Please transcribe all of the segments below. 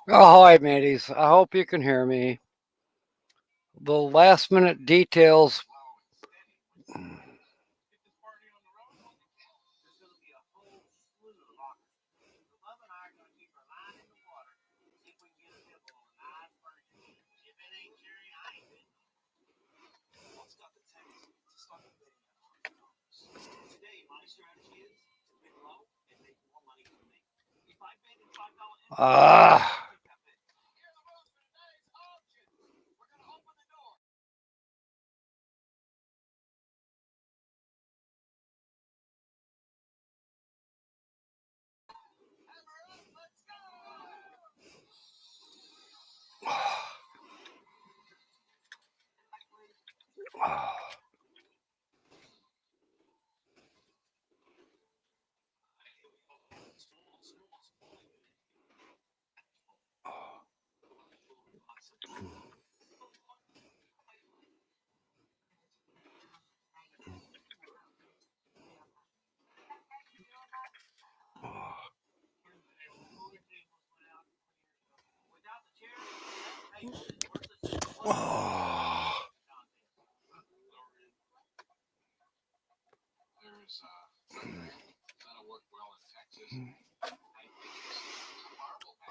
Ahoy, mateys. I hope you can hear me. The last minute details. Ah.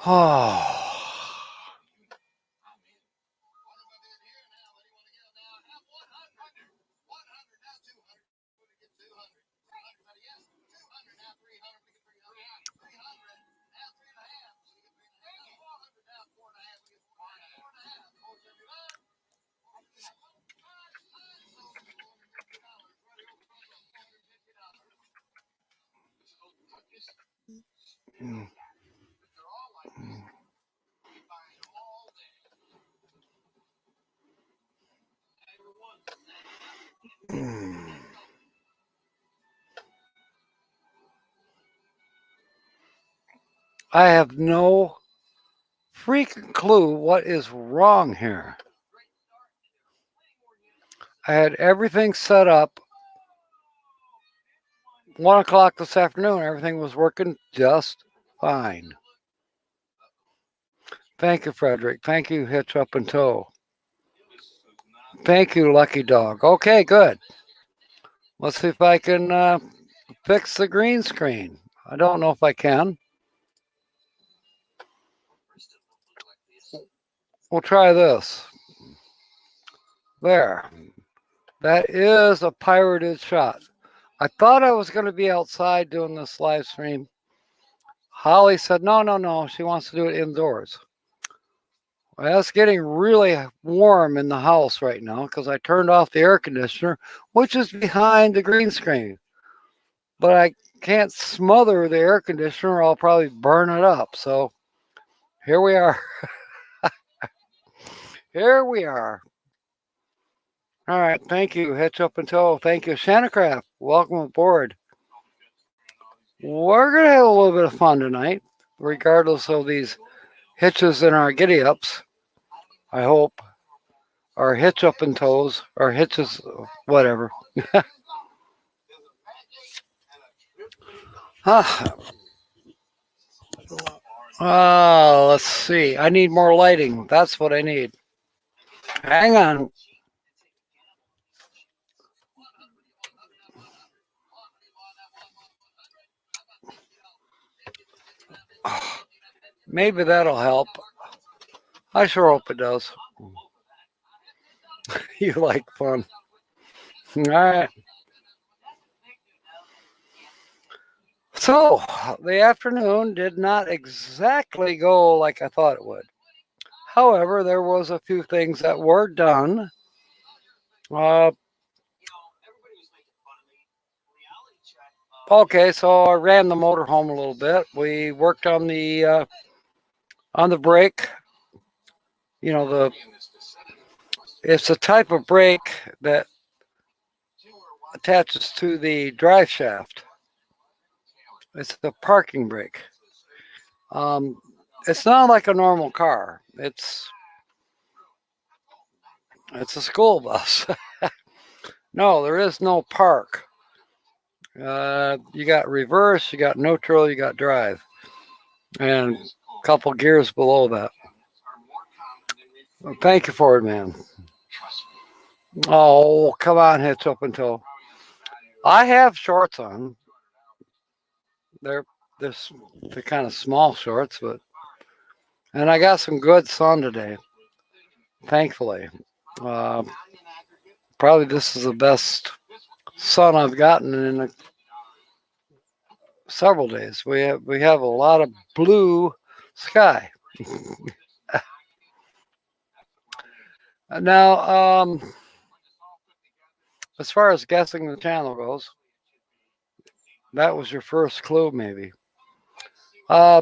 Oh. I have no freaking clue what is wrong here. I had everything set up 1 o'clock this afternoon. Everything was working just fine. Thank you, Frederick. Thank you, HitchUpAndTow. Thank you, Lucky Dog. Okay, good. Let's see if I can fix the green screen. I don't know if I can. We'll try this. There. That is a pirated shot. I thought I was going to be outside doing this live stream. Holly said, no. She wants to do it indoors. Well, it's getting really warm in the house right now because I turned off the air conditioner, which is behind the green screen. But I can't smother the air conditioner or I'll probably burn it up. So here we are. Here we are. All right. Thank you, HitchUpAndTow. Thank you, Shanacraft. Welcome aboard. We're going to have a little bit of fun tonight, regardless of these hitches and our giddy ups. I hope our hitch up and toes, our hitches, whatever. Let's see. I need more lighting. That's what I need. Hang on. Maybe that'll help. I sure hope it does. You like fun. All right. So, the afternoon did not exactly go like I thought it would. However, there was a few things that were done. Okay, so I ran the motor home a little bit. We worked on the brake. You know, it's a type of brake that attaches to the drive shaft. It's the parking brake. It's not like a normal car. It's a school bus. No, there is no park. You got reverse, you got neutral, you got drive, and a couple gears below that. Well, thank you for it, man. Oh, come on, Hitch Up and Tow. I have shorts on. They're they're kind of small shorts, and I got some good sun today, thankfully. Uh, Probably this is the best sun I've gotten in several days. We have a lot of blue sky. Now, as far as guessing the channel goes, that was your first clue, maybe. Uh,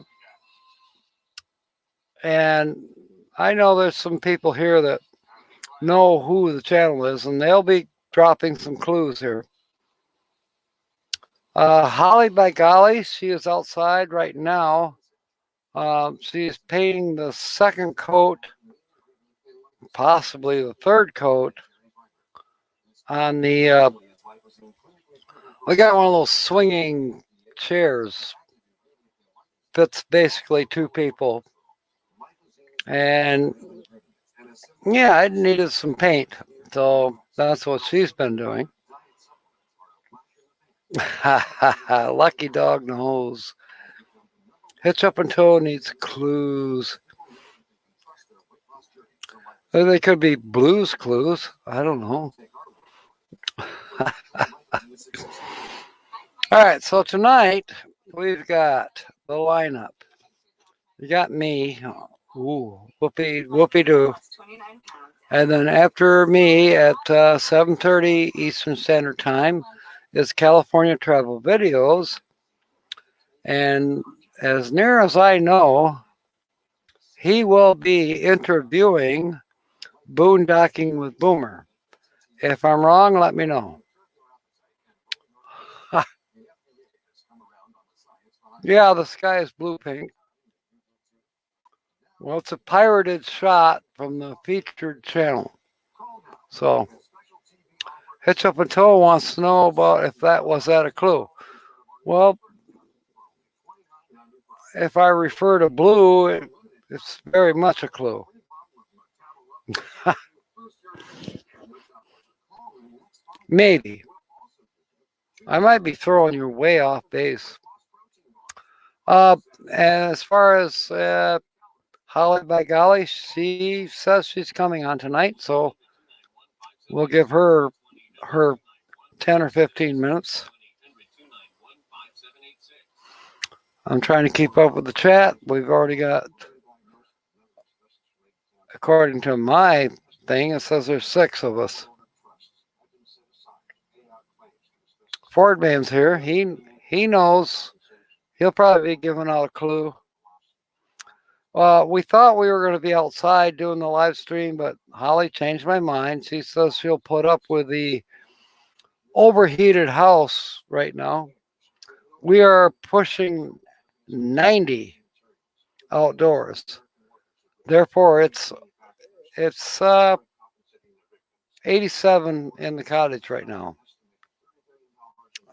and I know there's some people here that know who the channel is, and they'll be dropping some clues here. Holly by golly, she is outside right now. She is painting the second coat, possibly the third coat, on the. We got one of those swinging chairs. Fits basically two people, and yeah, I needed some paint, so that's what she's been doing. Lucky dog knows. Hitch Up and Tow needs clues. They could be blues clues. I don't know. All right, so tonight we've got the lineup. You got me. Ooh, whoopee doo. And then after me at 7:30 Eastern Standard Time is California Travel Videos. And as near as I know, he will be interviewing Boondocking with Boomer. If I'm wrong, let me know. Yeah, the sky is blue pink. Well, it's a pirated shot from the featured channel. So, Hitch Up and Tow wants to know about if that was that a clue. Well, if I refer to blue, it's very much a clue. Maybe. I might be throwing you way off base. And as far as Holly by golly, she says she's coming on tonight, so we'll give her 10 or 15 minutes. I'm trying to keep up with the chat. We've already got, according to my thing, it says there's 6 of us. Ford Man's here. He knows. He'll probably be giving out a clue. We thought we were going to be outside doing the live stream, but Holly changed my mind. She says she'll put up with the overheated house right now. We are pushing 90 outdoors. Therefore, it's 87 in the cottage right now.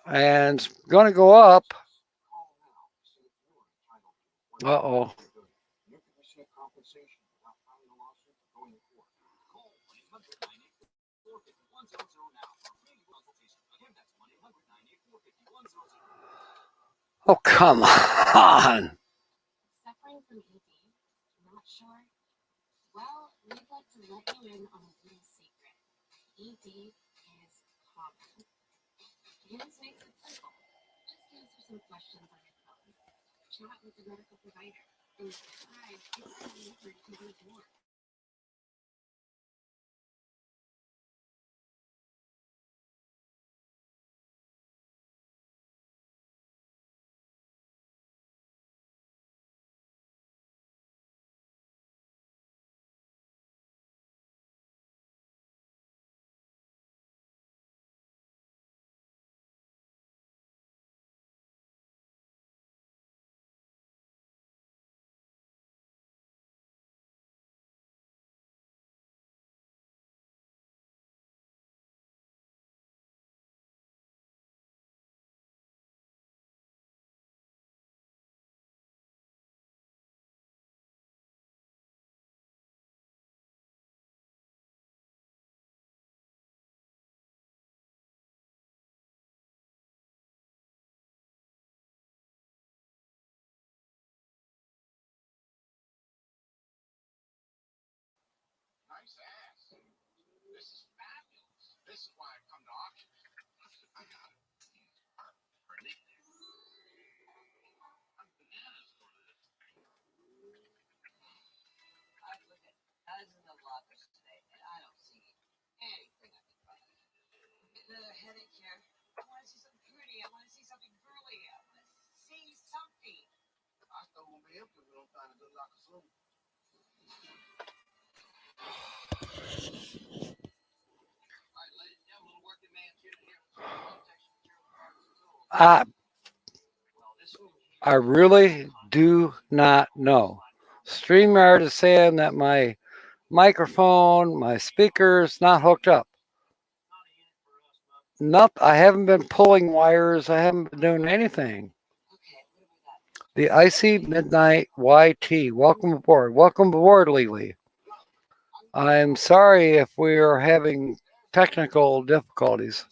And it's going to go up. Uh-oh. Oh, come on. Suffering from ED? Not sure? Well, we'd like to let you in on a little secret. ED is common. His makes it simple. Just answer some questions on your phone. Chat with the medical provider. And subscribe if you need to do more. I really do not know. StreamYard is saying that my microphone, my speaker's not hooked up. Nope, I haven't been pulling wires. I haven't been doing anything. The Icy Midnight YT. Welcome aboard. Welcome aboard, Lily. I'm sorry if we are having technical difficulties.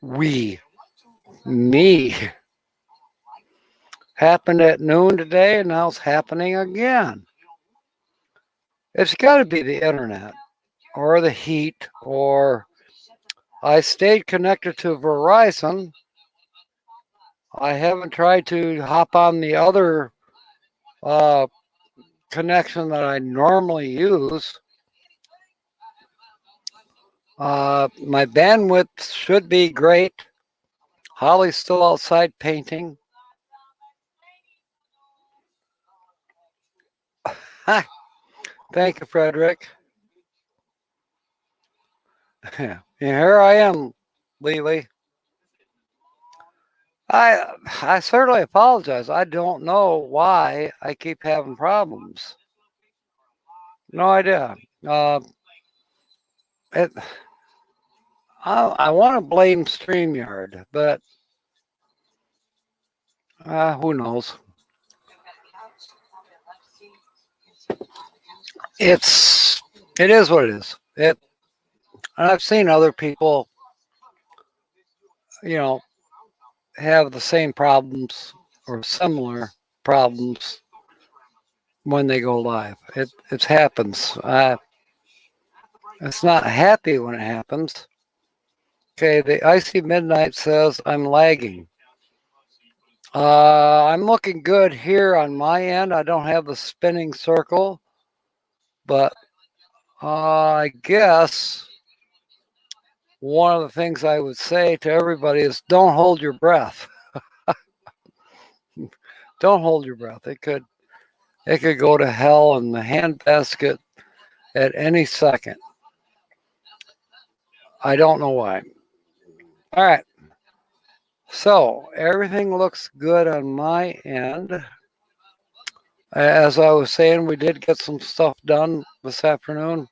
Me. Happened at noon today, and now it's happening again. It's got to be the internet or the heat, or I stayed connected to Verizon. I haven't tried to hop on the other connection that I normally use. My bandwidth should be great. Holly's still outside painting. Thank you, Frederick. Here I am, Lily. I certainly apologize. I don't know why I keep having problems. No idea. I want to blame StreamYard, but who knows? It is what it is. I've seen other people, have the same problems or similar problems when they go live. It happens. It's not happy when it happens. Okay, the Icy Midnight says I'm lagging. I'm looking good here on my end. I don't have the spinning circle, but I guess one of the things I would say to everybody is don't hold your breath. Don't hold your breath. It could go to hell in the handbasket at any second. I don't know why. All right. So everything looks good on my end. As I was saying, we did get some stuff done this afternoon.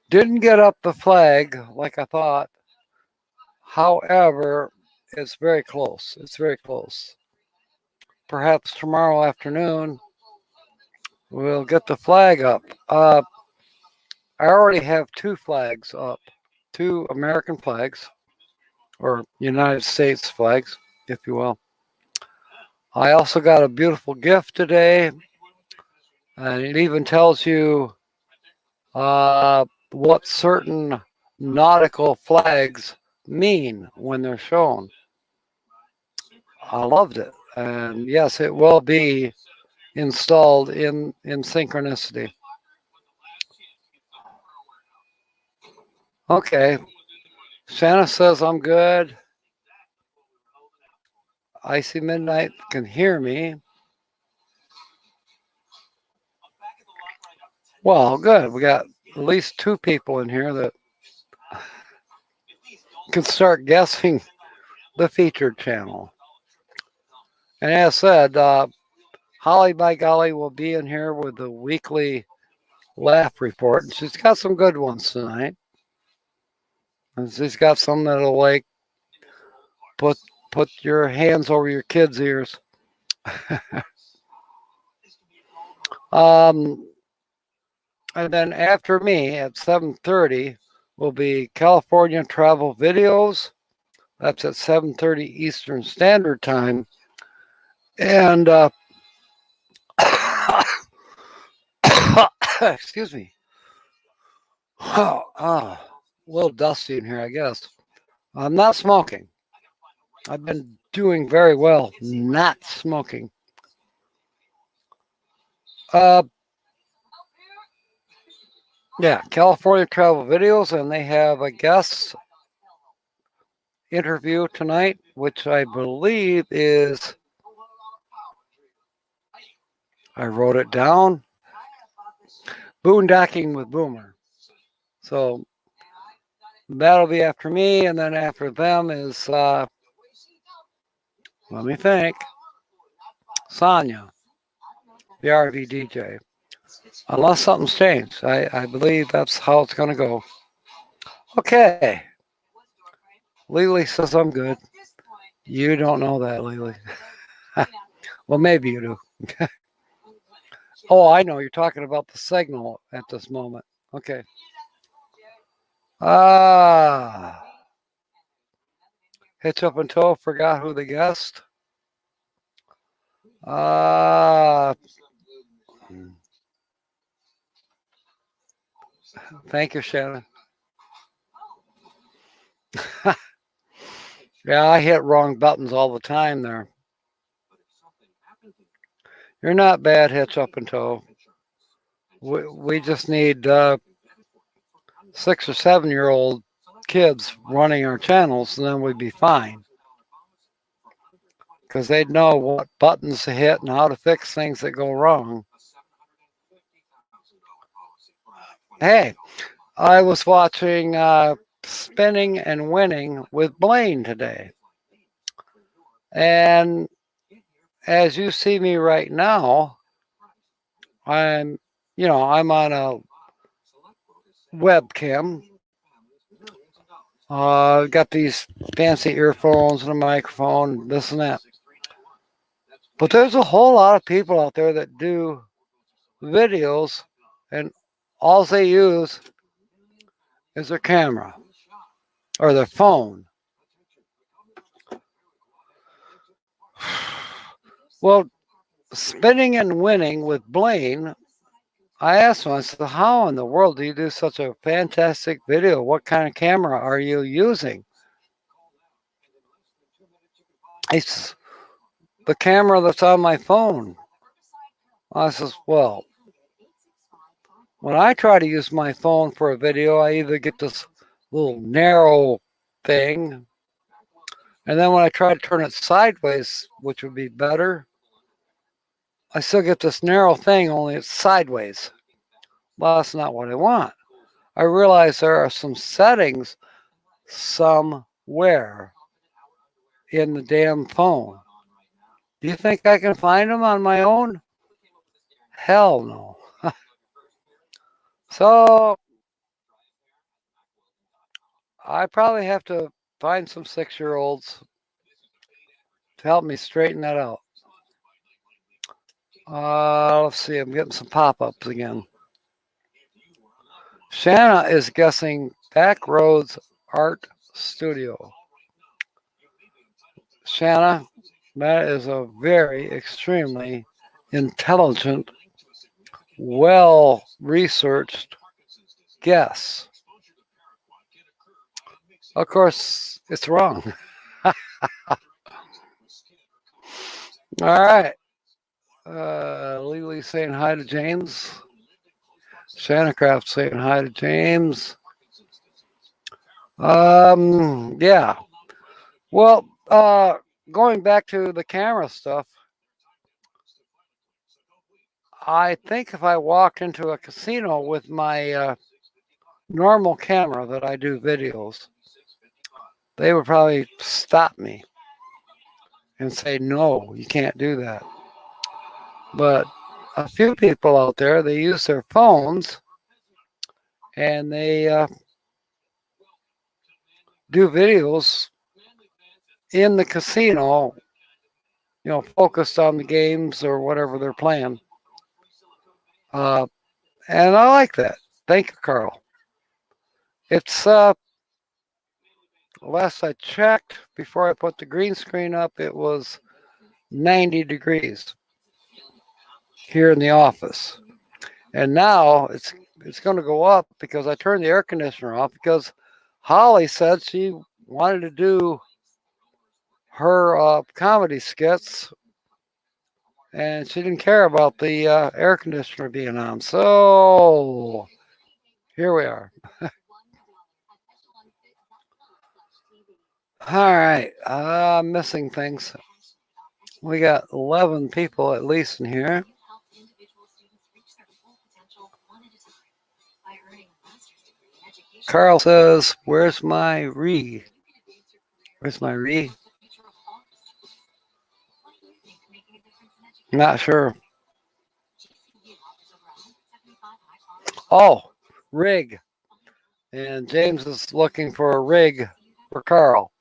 Didn't get up the flag like I thought. However, it's very close. It's very close. Perhaps tomorrow afternoon, we'll get the flag up. I already have 2 flags up, 2 American flags, or United States flags, if you will. I also got a beautiful gift today, and it even tells you what certain nautical flags mean when they're shown. I loved it, and yes, it will be installed in synchronicity. Okay, Shanna says I'm good. Icy Midnight can hear me. Well, good. We got at least 2 people in here that can start guessing the featured channel. And as said, Holly by golly will be in here with the weekly laugh report. And she's got some good ones tonight. And she's got some that'll like put your hands over your kids' ears. And then after me at 7:30 will be California travel videos. That's at 7:30 Eastern Standard Time. And excuse me. little dusty in here, I guess. I'm not smoking. I've been doing very well not smoking. Uh, yeah, California Travel Videos, and they have a guest interview tonight, which I believe is, I wrote it down, Boondocking with Boomer. So that'll be after me, and then after them is, let me think, Sonia, the RV DJ. Unless something's changed, I believe that's how it's going to go. Okay. Lily says I'm good. You don't know that, Lily. Well, maybe you do. Oh, I know. You're talking about the signal at this moment. Okay. Hitch Up and Tow forgot who the guest. Thank you, Shannon. Yeah, I hit wrong buttons all the time there. You're not bad, Hitch Up and Tow. We just need 6 or 7-year-old kids running our channels, and then we'd be fine. Because they'd know what buttons to hit and how to fix things that go wrong. Hey, I was watching Spinning and Winning with Blaine today. And as you see me right now, I'm on a webcam. Got these fancy earphones and a microphone, this and that. But there's a whole lot of people out there that do videos, and all they use is their camera or their phone. Well, Spinning and Winning with Blaine, I asked him, I said, how in the world do you do such a fantastic video? What kind of camera are you using? He says, the camera that's on my phone. I says, well, when I try to use my phone for a video, I either get this little narrow thing, and then when I try to turn it sideways, which would be better, I still get this narrow thing, only it's sideways. Well, that's not what I want. I realize there are some settings somewhere in the damn phone. Do you think I can find them on my own? Hell no. So I probably have to find some 6-year-olds to help me straighten that out. Let's see, I'm getting some pop-ups again. Shanna is guessing Backroads Art Studio. Shanna, that is a very extremely intelligent, well-researched guess. Of course, it's wrong. All right. Lily saying hi to James. Shannacraft saying hi to James. Yeah. Well, going back to the camera stuff, I think if I walked into a casino with my normal camera that I do videos, they would probably stop me and say, no, you can't do that. But a few people out there, they use their phones and they do videos in the casino, focused on the games or whatever they're playing. And I like that. Thank you, Carl. It's last I checked before I put the green screen up, it was 90 degrees here in the office. And now it's going to go up because I turned the air conditioner off because Holly said she wanted to do her comedy skits, and she didn't care about the air conditioner being on. So here we are. All right, missing things. We got 11 people at least in here. Carl says, "Where's my re? Where's my re?" Not sure. Oh, rig. And James is looking for a rig for Carl.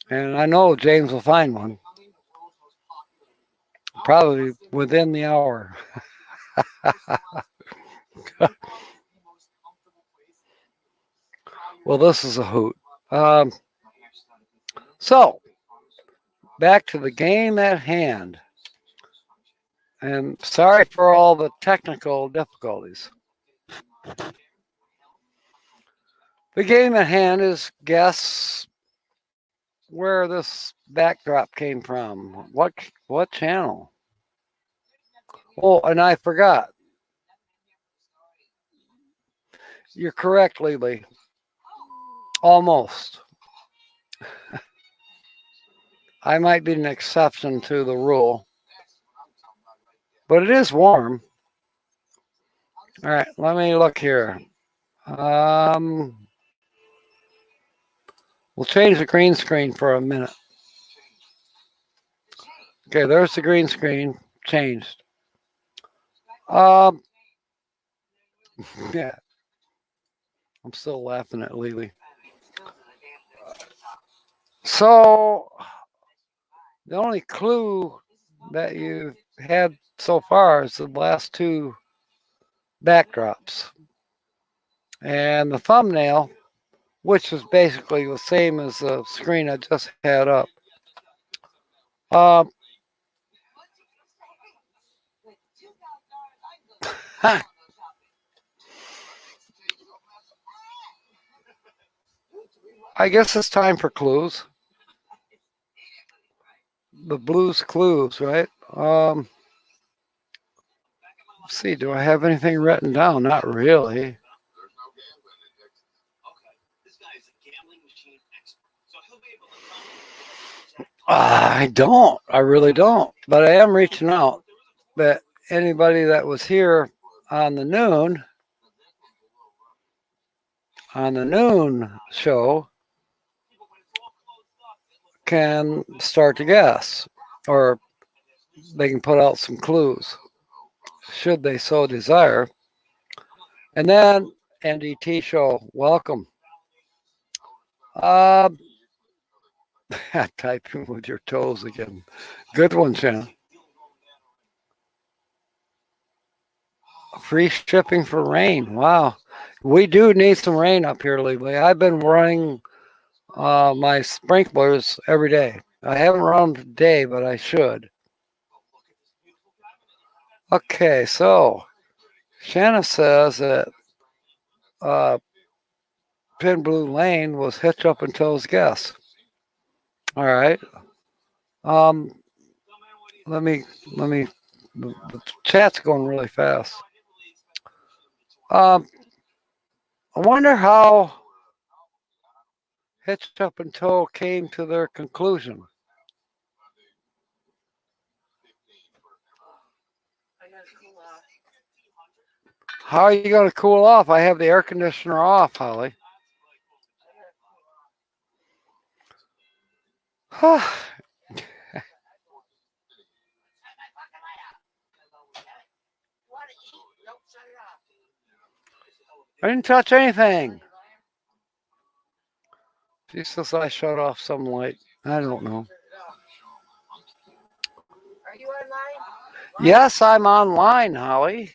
And I know James will find one. Probably within the hour. Well, this is a hoot. So, back to the game at hand. And sorry for all the technical difficulties. The game at hand is guess where this backdrop came from. What channel? Oh, and I forgot. You're correct, Lily. Almost. I might be an exception to the rule. But it is warm. All right, let me look here. We'll change the green screen for a minute. Okay, there's the green screen changed. Yeah. I'm still laughing at Lily. So, the only clue that you've had so far is the last two backdrops. And the thumbnail, which is basically the same as the screen I just had up. I guess it's time for clues. The Blues Clues, right? Let's see, do I have anything written down? Not really. I don't. I really don't. But I am reaching out. But anybody that was here on the noon show can start to guess, or they can put out some clues, should they so desire. And then NDT show, welcome. Typing with your toes again. Good one, Shannon. Free shipping for rain. Wow. We do need some rain up here lately. I've been running my sprinklers every day. I haven't run them today, but I should. Okay, so Shanna says that Pin Blue Lane was Hitch Up and Tow's guess. All right. Let me. The chat's going really fast. I wonder how Hitch Up and Tow came to their conclusion. How are you going to cool off? I have the air conditioner off, Holly. I didn't touch anything. She says I shut off some light. I don't know. Are you online? Yes, I'm online, Holly.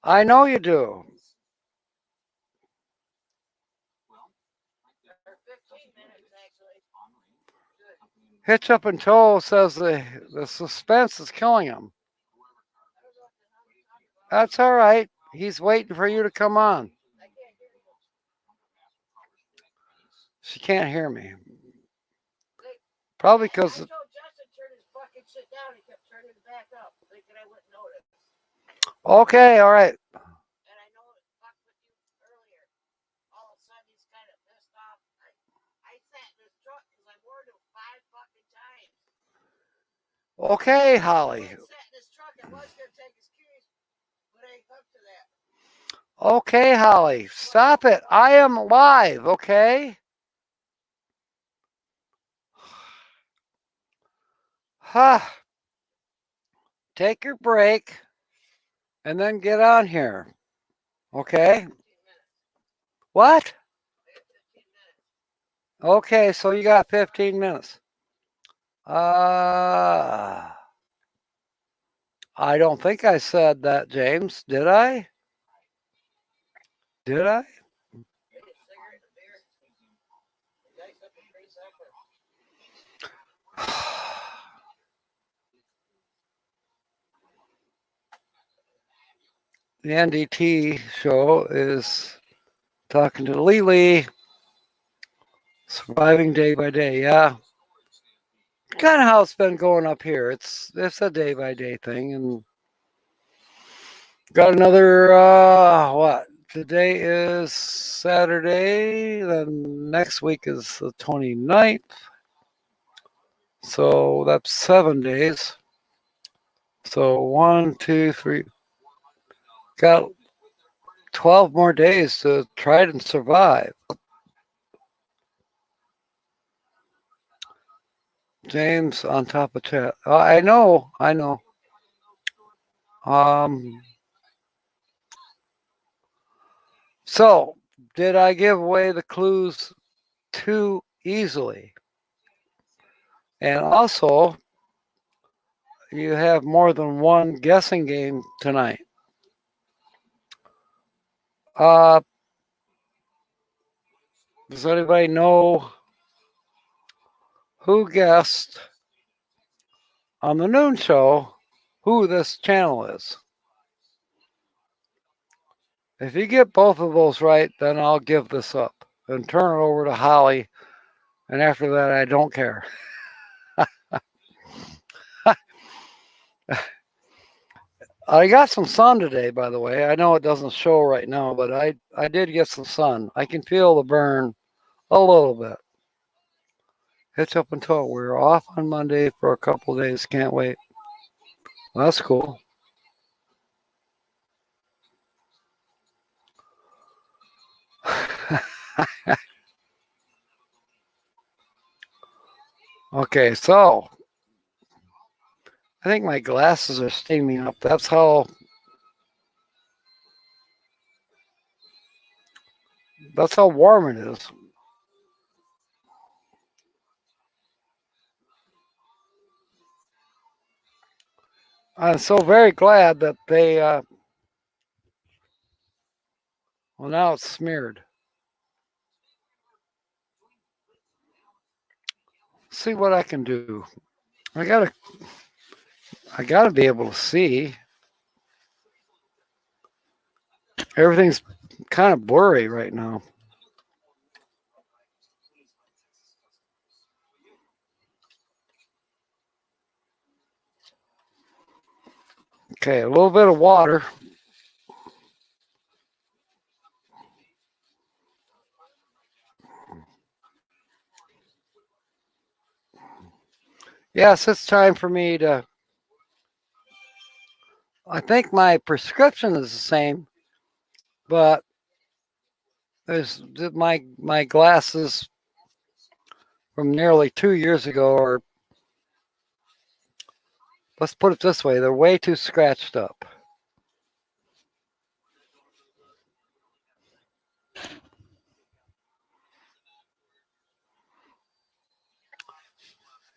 I know you do. Hitch Up and Tow says the suspense is killing him. That's all right. He's waiting for you to come on. She can't hear me. Probably because. I told Justin to turn his fucking shit down. He kept turning it back up, thinking I wouldn't notice. Okay, all right. And I know it fucked with you earlier. All of a sudden, he's kind of pissed off. I sat in his truck because I warned him 5 fucking times. Okay, Holly. I sat in his truck. I was going to take his keys, but I ain't up to that. Okay, Holly. Stop it. I am live, okay? Take your break and then get on here. Okay? What? Okay, so you got 15 minutes. I don't think I said that, James. Did I? Did I? The NDT show is talking to Lily, surviving day by day. Yeah, kind of how it's been going up here. It's a day by day thing, and got another what? Today is Saturday. Then next week is the 29th. So that's 7 days. So 1, 2, 3. Got 12 more days to try and survive. James on top of chat. I know. So did I give away the clues too easily? And also, you have more than one guessing game tonight. Does anybody know who guessed on the noon show who this channel is? If you get both of those right, then I'll give this up and turn it over to Holly. And after that, I don't care. I got some sun today, by the way. I know it doesn't show right now, but I did get some sun. I can feel the burn a little bit. HitchUpAndTow. We're off on Monday for a couple days. Can't wait. Well, that's cool. Okay, so I think my glasses are steaming up. That's how warm it is. I'm so very glad that they well, now it's smeared. See what I can do. I gotta be able to see. Everything's kind of blurry right now. Okay, a little bit of water. Yes, it's time for me to. I think my prescription is the same, but there's my glasses from nearly 2 years ago are, let's put it this way, they're way too scratched up.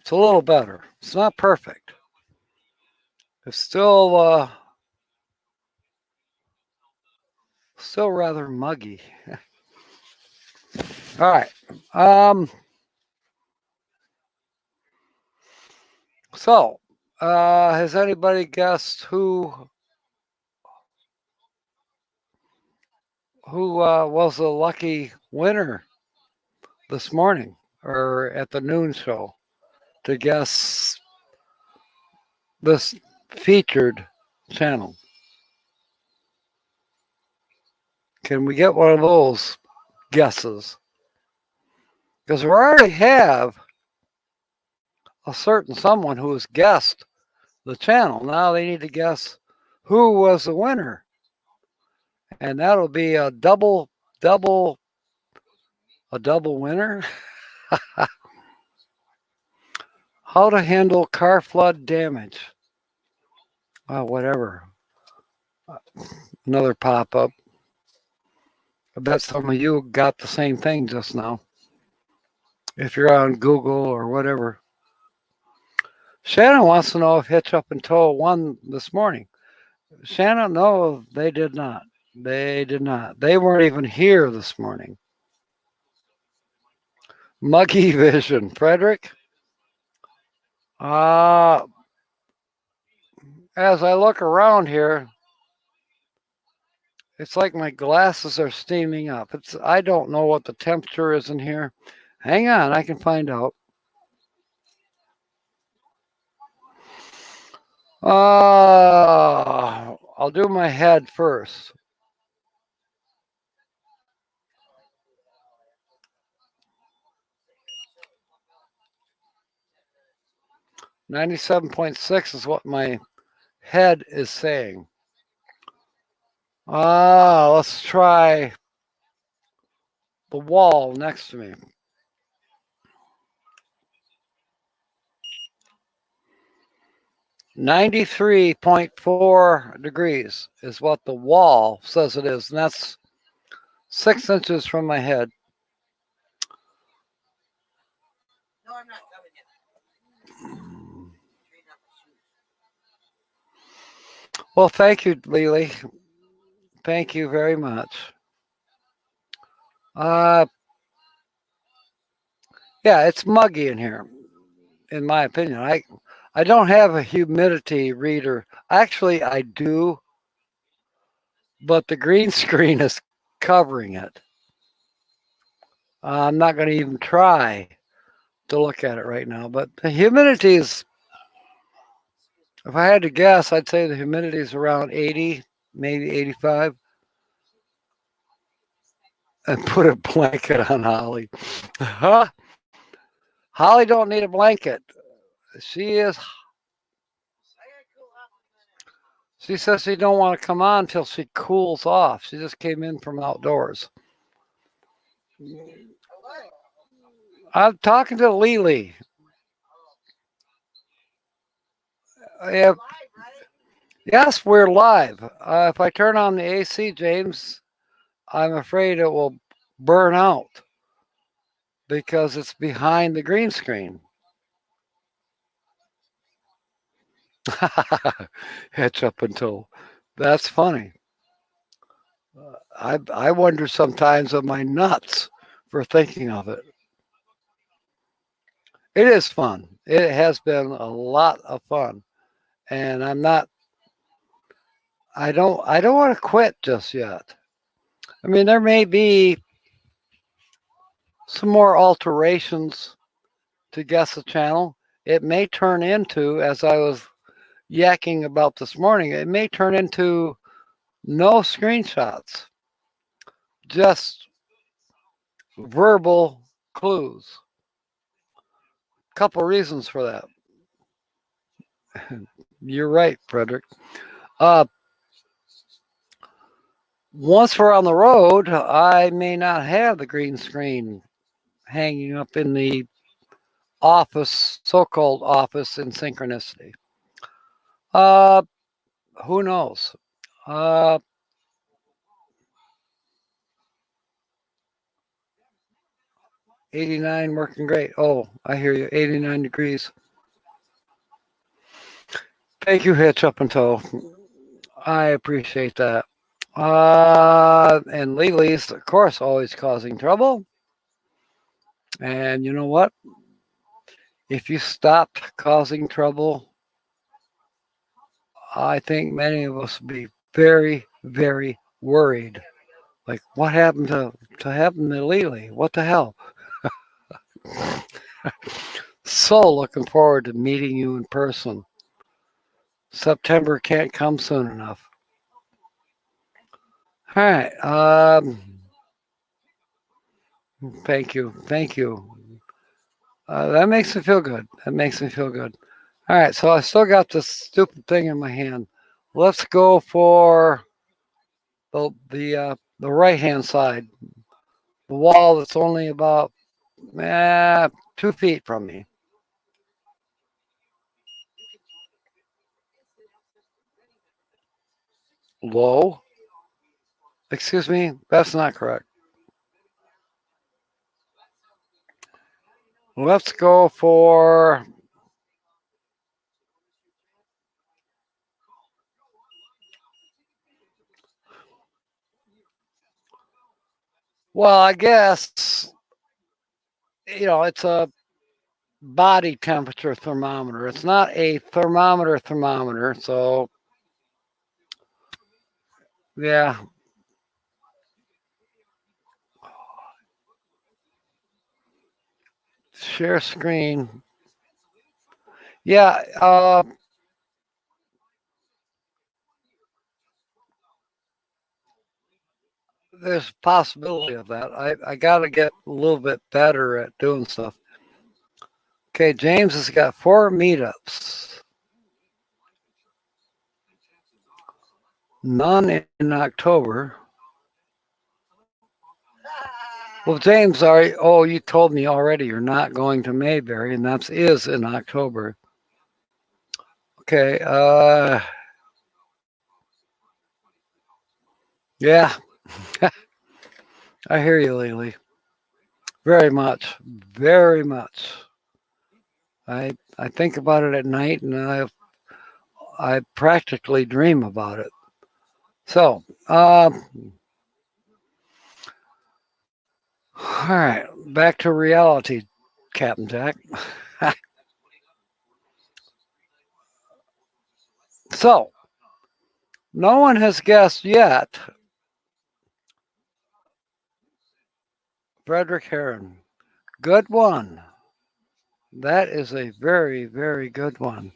It's a little better. It's not perfect. It's still rather muggy. All right. So, has anybody guessed who who was the lucky winner this morning or at the noon show to guess this featured channel. Can we get one of those guesses? Because we already have a certain someone who has guessed the channel. Now they need to guess who was the winner. And that'll be a double winner. How to handle car flood damage. Oh, whatever. Another pop-up. I bet some of you got the same thing just now. If you're on Google or whatever. Shannon wants to know if HitchUpAndTow won this morning. Shannon, no, they did not. They did not. They weren't even here this morning. Muggy Vision. Frederick? As I look around here, it's like my glasses are steaming up. I don't know what the temperature is in here. Hang on, I can find out. I'll do my head first. .6 is what my head is saying. Let's try the wall next to me. 93.4 degrees is what the wall says it is, and that's 6 inches from my head. No, I'm not coming in. Well, thank you, Lily. Thank you very much. Yeah, it's muggy in here, in my opinion. I don't have a humidity reader. Actually, I do, but the green screen is covering it. I'm not going to even try to look at it right now, but the humidity is, if I had to guess, I'd say the humidity is around 80, maybe 85. And put a blanket on Holly. Huh? Holly don't need a blanket. She says she don't want to come on until she cools off. She just came in from outdoors. I'm talking to Lily. Yes, we're live. If I turn on the AC, James, I'm afraid it will burn out because it's behind the green screen. HitchUpAndTow. That's funny. I wonder sometimes, am I nuts for thinking of it? It is fun. It has been a lot of fun, and I don't want to quit just yet. I mean, there may be some more alterations to guess the channel. It may turn into, as I was yakking about this morning, it may turn into no screenshots, just verbal clues. Couple reasons for that. You're right, Frederick. Once we're on the road, I may not have the green screen hanging up in the office, so-called office in Synchronicity. Who knows? 89 working great. Oh, I hear you. 89 degrees. Thank you, HitchUpAndTow. I appreciate that. And Lily's, of course, always causing trouble. And you know what? If you stopped causing trouble, I think many of us would be very, very worried Like, what happened to Lily? What the hell? So looking forward to meeting you in person. September can't come soon enough. All right. Thank you. That makes me feel good. All right. So I still got this stupid thing in my hand. Let's go for the right hand side, the wall that's only about 2 feet from me. Low. Excuse me, that's not correct. Let's go for well, I guess it's a body temperature thermometer. It's not a thermometer, so yeah. Share screen. Yeah, there's a possibility of that. I got to get a little bit better at doing stuff. Okay, James has got 4 meetups. None in October. Well, James, you told me already you're not going to Mayberry, and that is in October. Okay, yeah. I hear you, Lily. Very much. I think about it at night, and I practically dream about it. So, all right, back to reality, Captain Jack. So, no one has guessed yet. Frederick Heron. Good one. That is a very, very good one.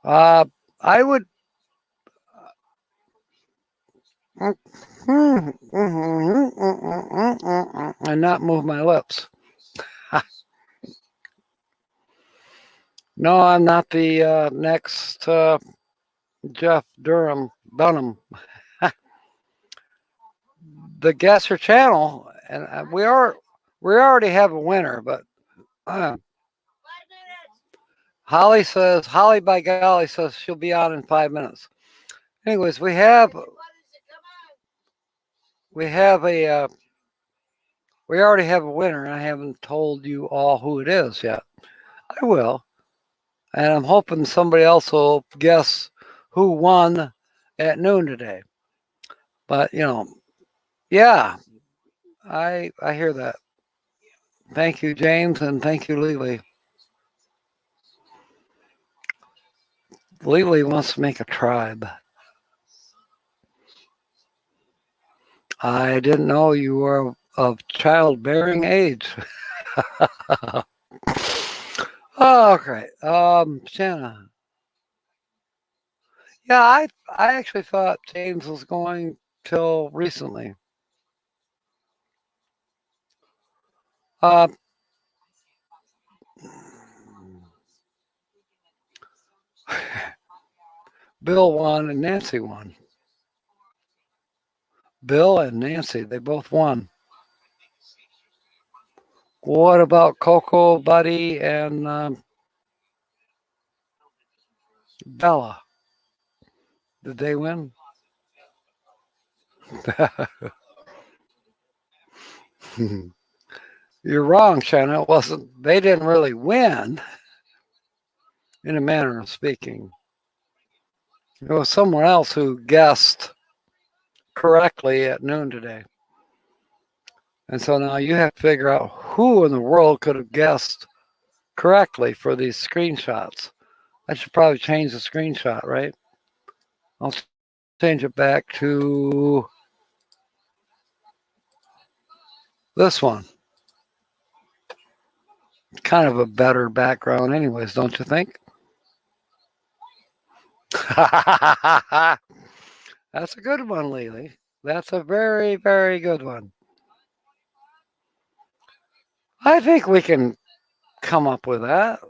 I would. And not move my lips. No, I'm not the next Jeff Dunham. The Guesser channel, and we already have a winner, but 5 minutes. Holly by golly says she'll be on in 5 minutes. Anyways, we have Why does it come on? we already have a winner, and I haven't told you all who it is yet. I will, and I'm hoping somebody else will guess who won at noon today. But yeah, I hear that. Thank you, James, and thank you, Lily. Lily wants to make a tribe. I didn't know you were of childbearing age. Okay. Shanna. Yeah, I actually thought James was going till recently. Bill won and Nancy won. Bill and Nancy, they both won. What about Coco, Buddy, and Bella? Did they win? You're wrong, Shanna. It wasn't. They didn't really win, in a manner of speaking. It was someone else who guessed correctly at noon today. And so now you have to figure out who in the world could have guessed correctly for these screenshots. I should probably change the screenshot, right? I'll change it back to this one. Kind of a better background anyways, don't you think? That's a good one, Lily. That's a very, very good one. I think we can come up with that.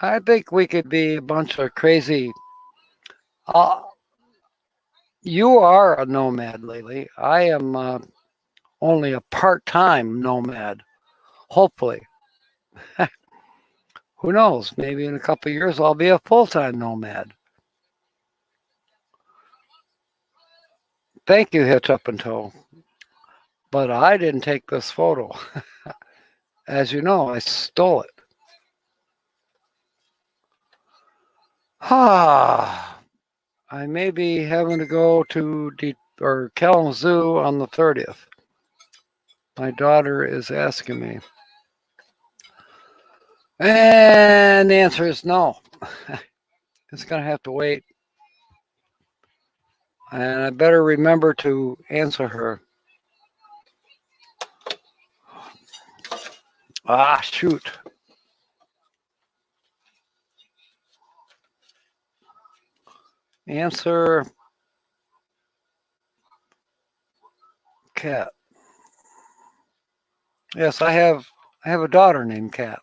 I think we could be a bunch of crazy. You are a nomad, Lily. I am only a part-time nomad. Hopefully. Who knows? Maybe in a couple of years I'll be a full-time nomad. Thank you, HitchUpAndTow. But I didn't take this photo. As you know, I stole it. I may be having to go to Kalamazoo on the 30th. My daughter is asking me. And the answer is no. It's going to have to wait. And I better remember to answer her. Shoot. Answer Cat. Yes, I have a daughter named Cat.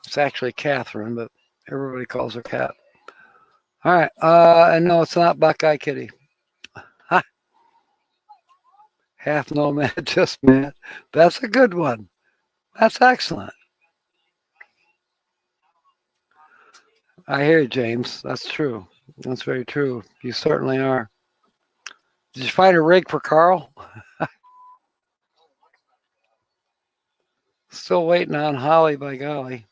It's actually Catherine, but everybody calls her Cat. All right. And no, it's not Buckeye Kitty. Half nomad, just mad. That's a good one. That's excellent. I hear you, James. That's true. That's very true. You certainly are. Did you find a rig for Carl? Still waiting on Holly by golly.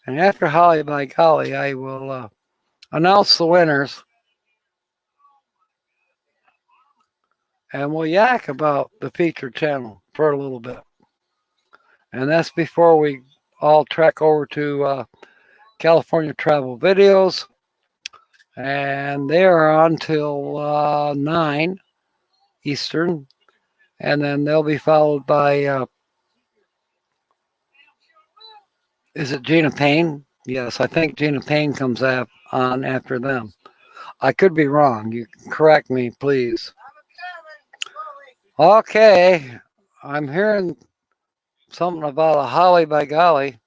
And after Holly by golly, I will announce the winners. And we'll yak about the featured channel for a little bit. And that's before we all trek over to California Travel Videos. And they are on till 9 Eastern. And then they'll be followed by, is it Gina Payne? Yes, I think Gina Payne comes on after them. I could be wrong. You can correct me, please. Okay. I'm hearing something about a Holly by golly.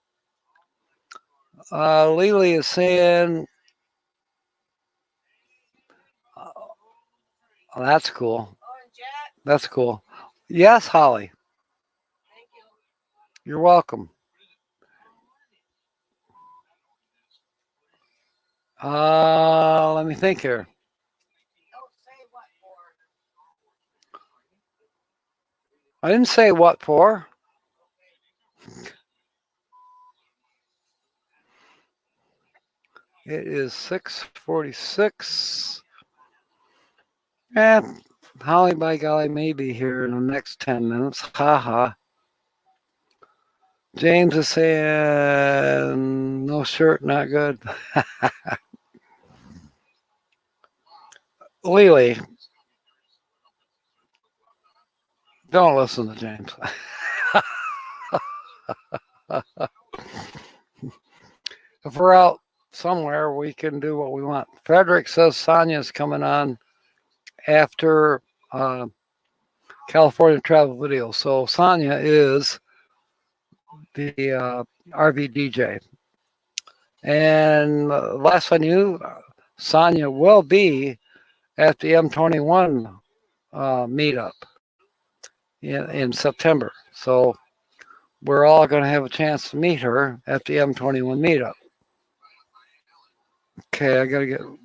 Lily is saying, that's cool. That's cool. Yes, Holly. You're welcome. Let me think here. I didn't say what for. It is 6:46. Holly by golly may be here in the next 10 minutes. Ha. James is saying no shirt, not good. Lily, don't listen to James. If we're out somewhere, we can do what we want. Frederick says Sonia's coming on after California Travel Video. So Sonia is the RV DJ. And last I knew, Sonia will be at the M21 meetup in September. So we're all going to have a chance to meet her at the M21 meetup. Okay, I got to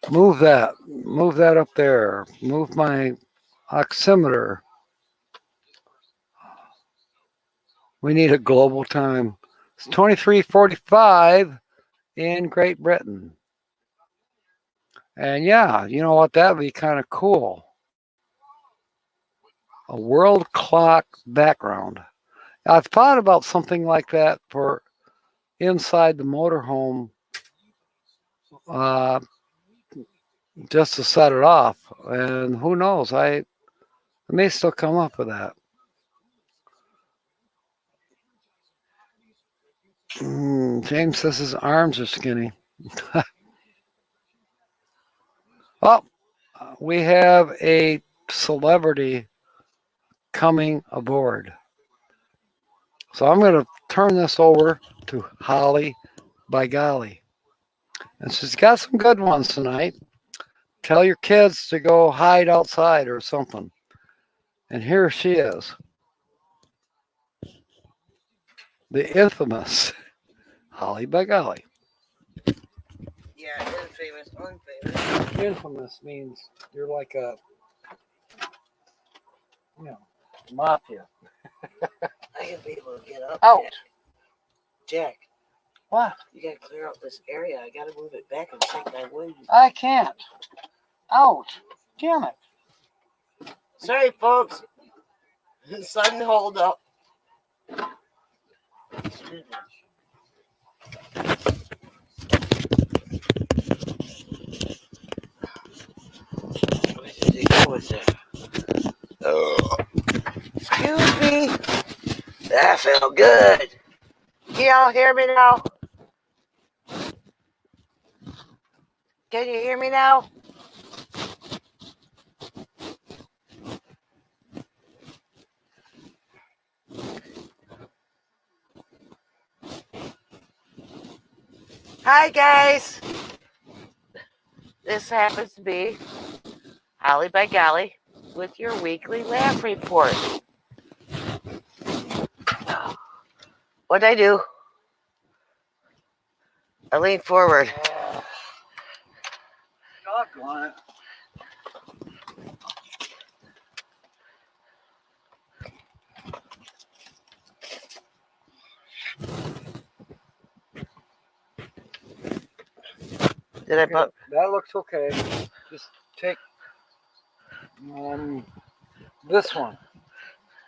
move that up there. Move my oximeter. We need a global time. It's 23:45 in Great Britain. And yeah, you know what? That would be kind of cool. A world clock background. I've thought about something like that for inside the motorhome just to set it off. And who knows? I may still come up with that. James says his arms are skinny. Oh, we have a celebrity coming aboard. So I'm going to turn this over to Holly by golly. And she's got some good ones tonight. Tell your kids to go hide outside or something. And here she is. The infamous Holly by golly. Yeah, infamous, unfamous. Infamous means you're like a, mafia. I gotta be able to get up. Out. Jack, What? you gotta clear out this area. I gotta move it back and take my wings. I can't. Out. Damn it. Sorry, folks. Sudden hold up. Where did he go with that? Oh. Excuse me. That felt good. Can y'all hear me now? Can you hear me now? Hi, guys. This happens to be Holly by Golly with your weekly laugh report. What'd I do? I leaned forward. Doggone it. Did I bump? That looks okay. Just take this one.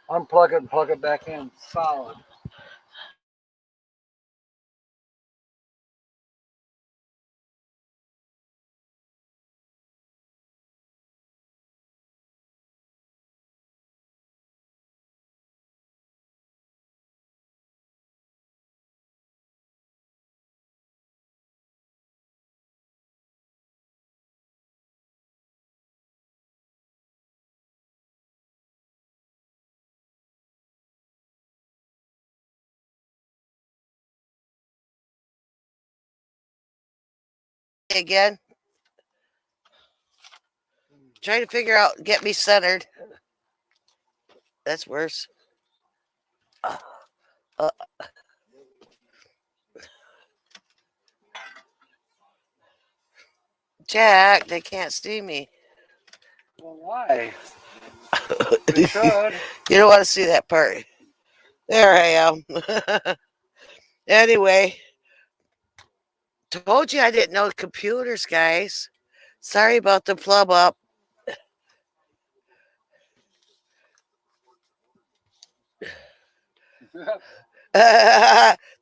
Unplug it and plug it back in. Solid. Again? Trying to figure out, get me centered. That's worse. Jack, they can't see me. Well, why? You should. You don't want to see that part. There I am. Anyway, told you I didn't know computers, guys. Sorry about the flub up.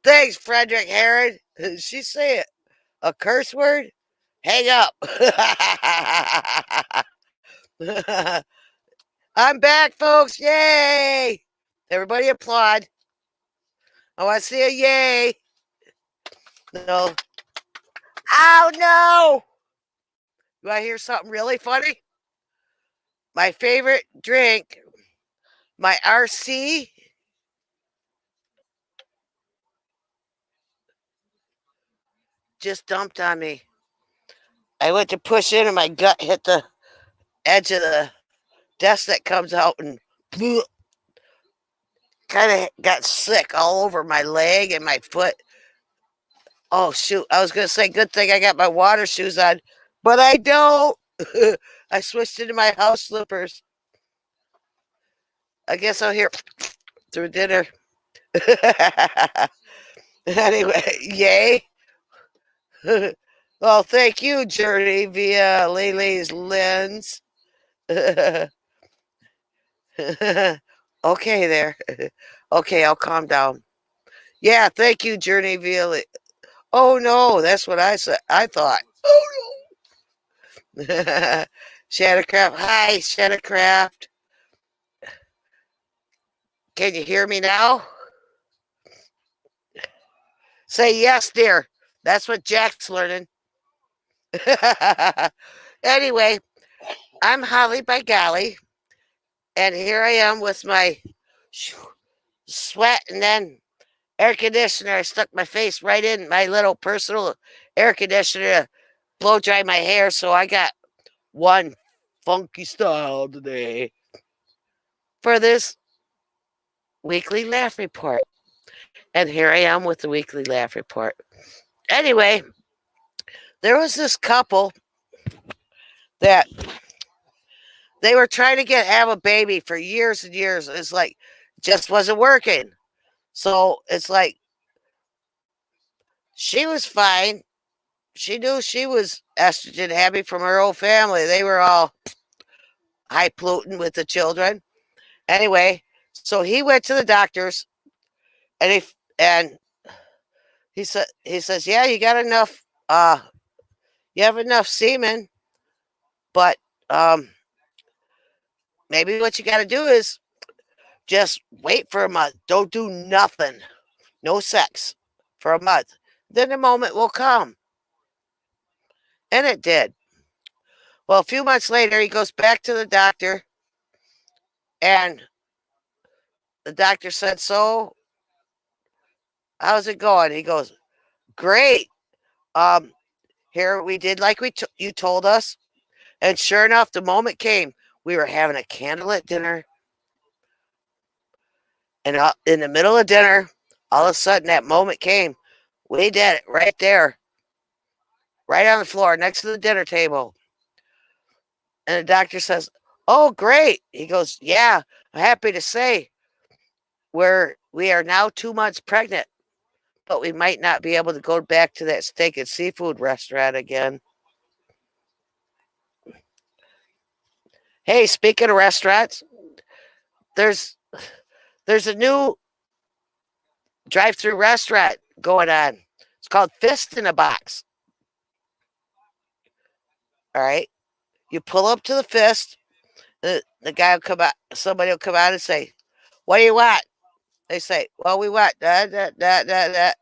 Thanks, Frederick Herod. She say it. A curse word? Hang up. I'm back, folks. Yay. Everybody applaud. I want to see a yay. No. Oh, no. Do I hear something really funny? My favorite drink, my RC. Just dumped on me. I went to push in and my gut hit the edge of the desk that comes out and kind of got sick all over my leg and my foot. Oh, shoot. I was going to say, good thing I got my water shoes on, but I don't. I switched into my house slippers. I guess I'll hear through dinner. Anyway, yay. Well, thank you, Journey, via Lele's lens. Okay, there. Okay, I'll calm down. Yeah, thank you, Journey, via. Oh, no, that's what I said. I thought. Shattercraft. Hi, Shattercraft. Can you hear me now? Say yes, dear. That's what Jack's learning. Anyway, I'm Holly by golly. And here I am with my sweat and then air conditioner. I stuck my face right in my little personal air conditioner to blow dry my hair. So I got one funky style today for this weekly laugh report. And here I am with the weekly laugh report. Anyway, there was this couple that they were trying to have a baby for years and years. It's like just wasn't working. So it's like she was fine. She knew she was estrogen heavy from her whole family. They were all high polluting with the children. Anyway, so he went to the doctors and he says, yeah, you got enough you have enough semen, but maybe what you got to do is just wait for a month. Don't do nothing. No sex for a month. Then the moment will come. And it did. Well, a few months later, he goes back to the doctor, and the doctor said, so, how's it going? He goes, great. Here we did like you told us. And sure enough, the moment came. We were having a candlelit dinner. And in the middle of dinner, all of a sudden, that moment came. We did it right there. Right on the floor next to the dinner table. And the doctor says, oh, great. He goes, yeah, I'm happy to say we are now 2 months pregnant, but we might not be able to go back to that steak and seafood restaurant again. Hey, speaking of restaurants, there's a new drive-through restaurant going on. It's called Fist in a Box. All right. You pull up to the Fist. The guy will come out. Somebody will come out and say, what do you want? They say, well, we want that.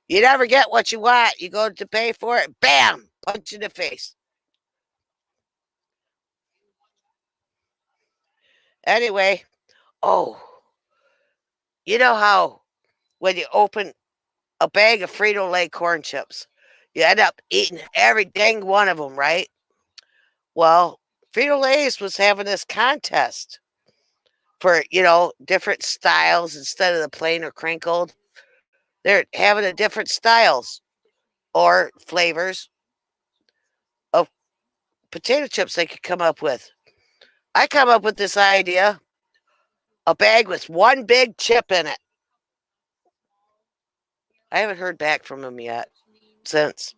You never get what you want. You go to pay for it. Bam! Punch in the face. Anyway, you know how when you open a bag of Frito-Lay corn chips, you end up eating every dang one of them, right? Well, Frito-Lay's was having this contest for, different styles instead of the plain or crinkled. They're having a different styles or flavors of potato chips they could come up with. I come up with this idea, a bag with one big chip in it. I haven't heard back from them yet since.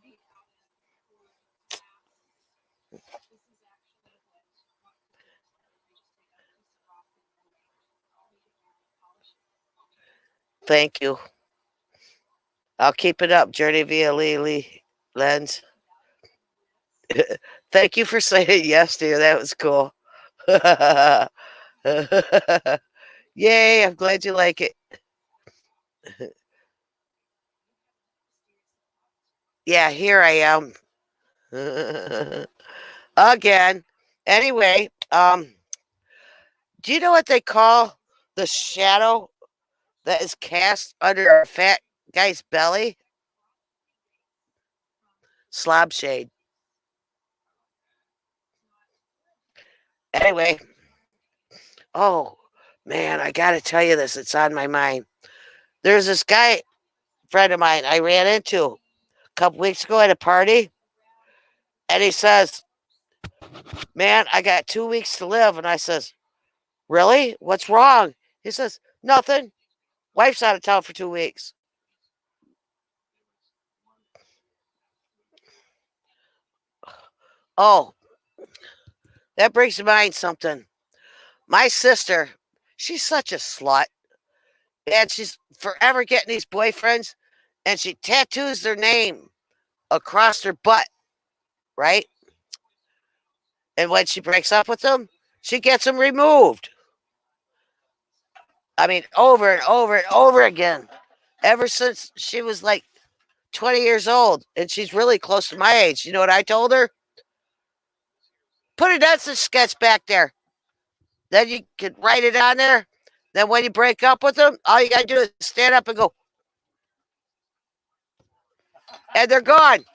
Thank you. I'll keep it up, Journey via Lily Lens. Thank you for saying yes, dear. That was cool. Yay, I'm glad you like it. Yeah, here I am. Again. Anyway, do you know what they call the shadow that is cast under a fat guy's belly? Slob shade. Anyway, oh man, I gotta tell you this. It's on my mind. There's this guy, friend of mine, I ran into a couple weeks ago at a party, and he says, man, I got 2 weeks to live. And I says, really? What's wrong? He says, nothing. Wife's out of town for 2 weeks. Oh, that brings to mind something. My sister, she's such a slut. And she's forever getting these boyfriends. And she tattoos their name across her butt. Right? And when she breaks up with him, she gets him removed. I mean, over and over and over again. Ever since she was like 20 years old, and she's really close to my age. You know what I told her? Put a Dutch sketch back there. Then you can write it on there. Then when you break up with them, all you got to do is stand up and go. And they're gone.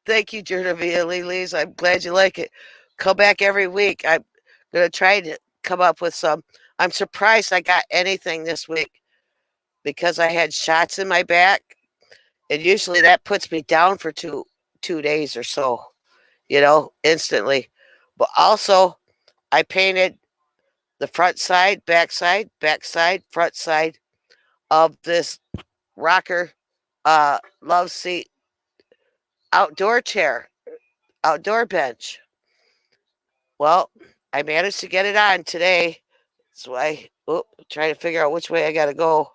Thank you, Jernavia Lilies. I'm glad you like it. Come back every week. I'm going to try to come up with some. I'm surprised I got anything this week because I had shots in my back. And usually that puts me down for two days or so, instantly. But also, I painted the front side, back side, front side of this rocker love seat outdoor chair, outdoor bench. Well, I managed to get it on today. So I trying to figure out which way I got to go.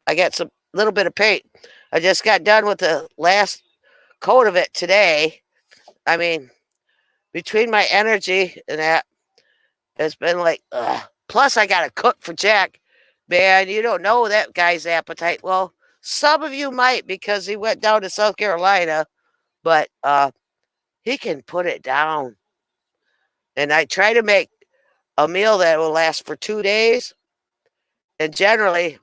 I got some little bit of paint. I just got done with the last coat of it today. I mean, between my energy and that, it's been like, ugh. Plus I got to cook for Jack. Man, you don't know that guy's appetite. Well, some of you might because he went down to South Carolina, but he can put it down. And I try to make a meal that will last for 2 days. And generally,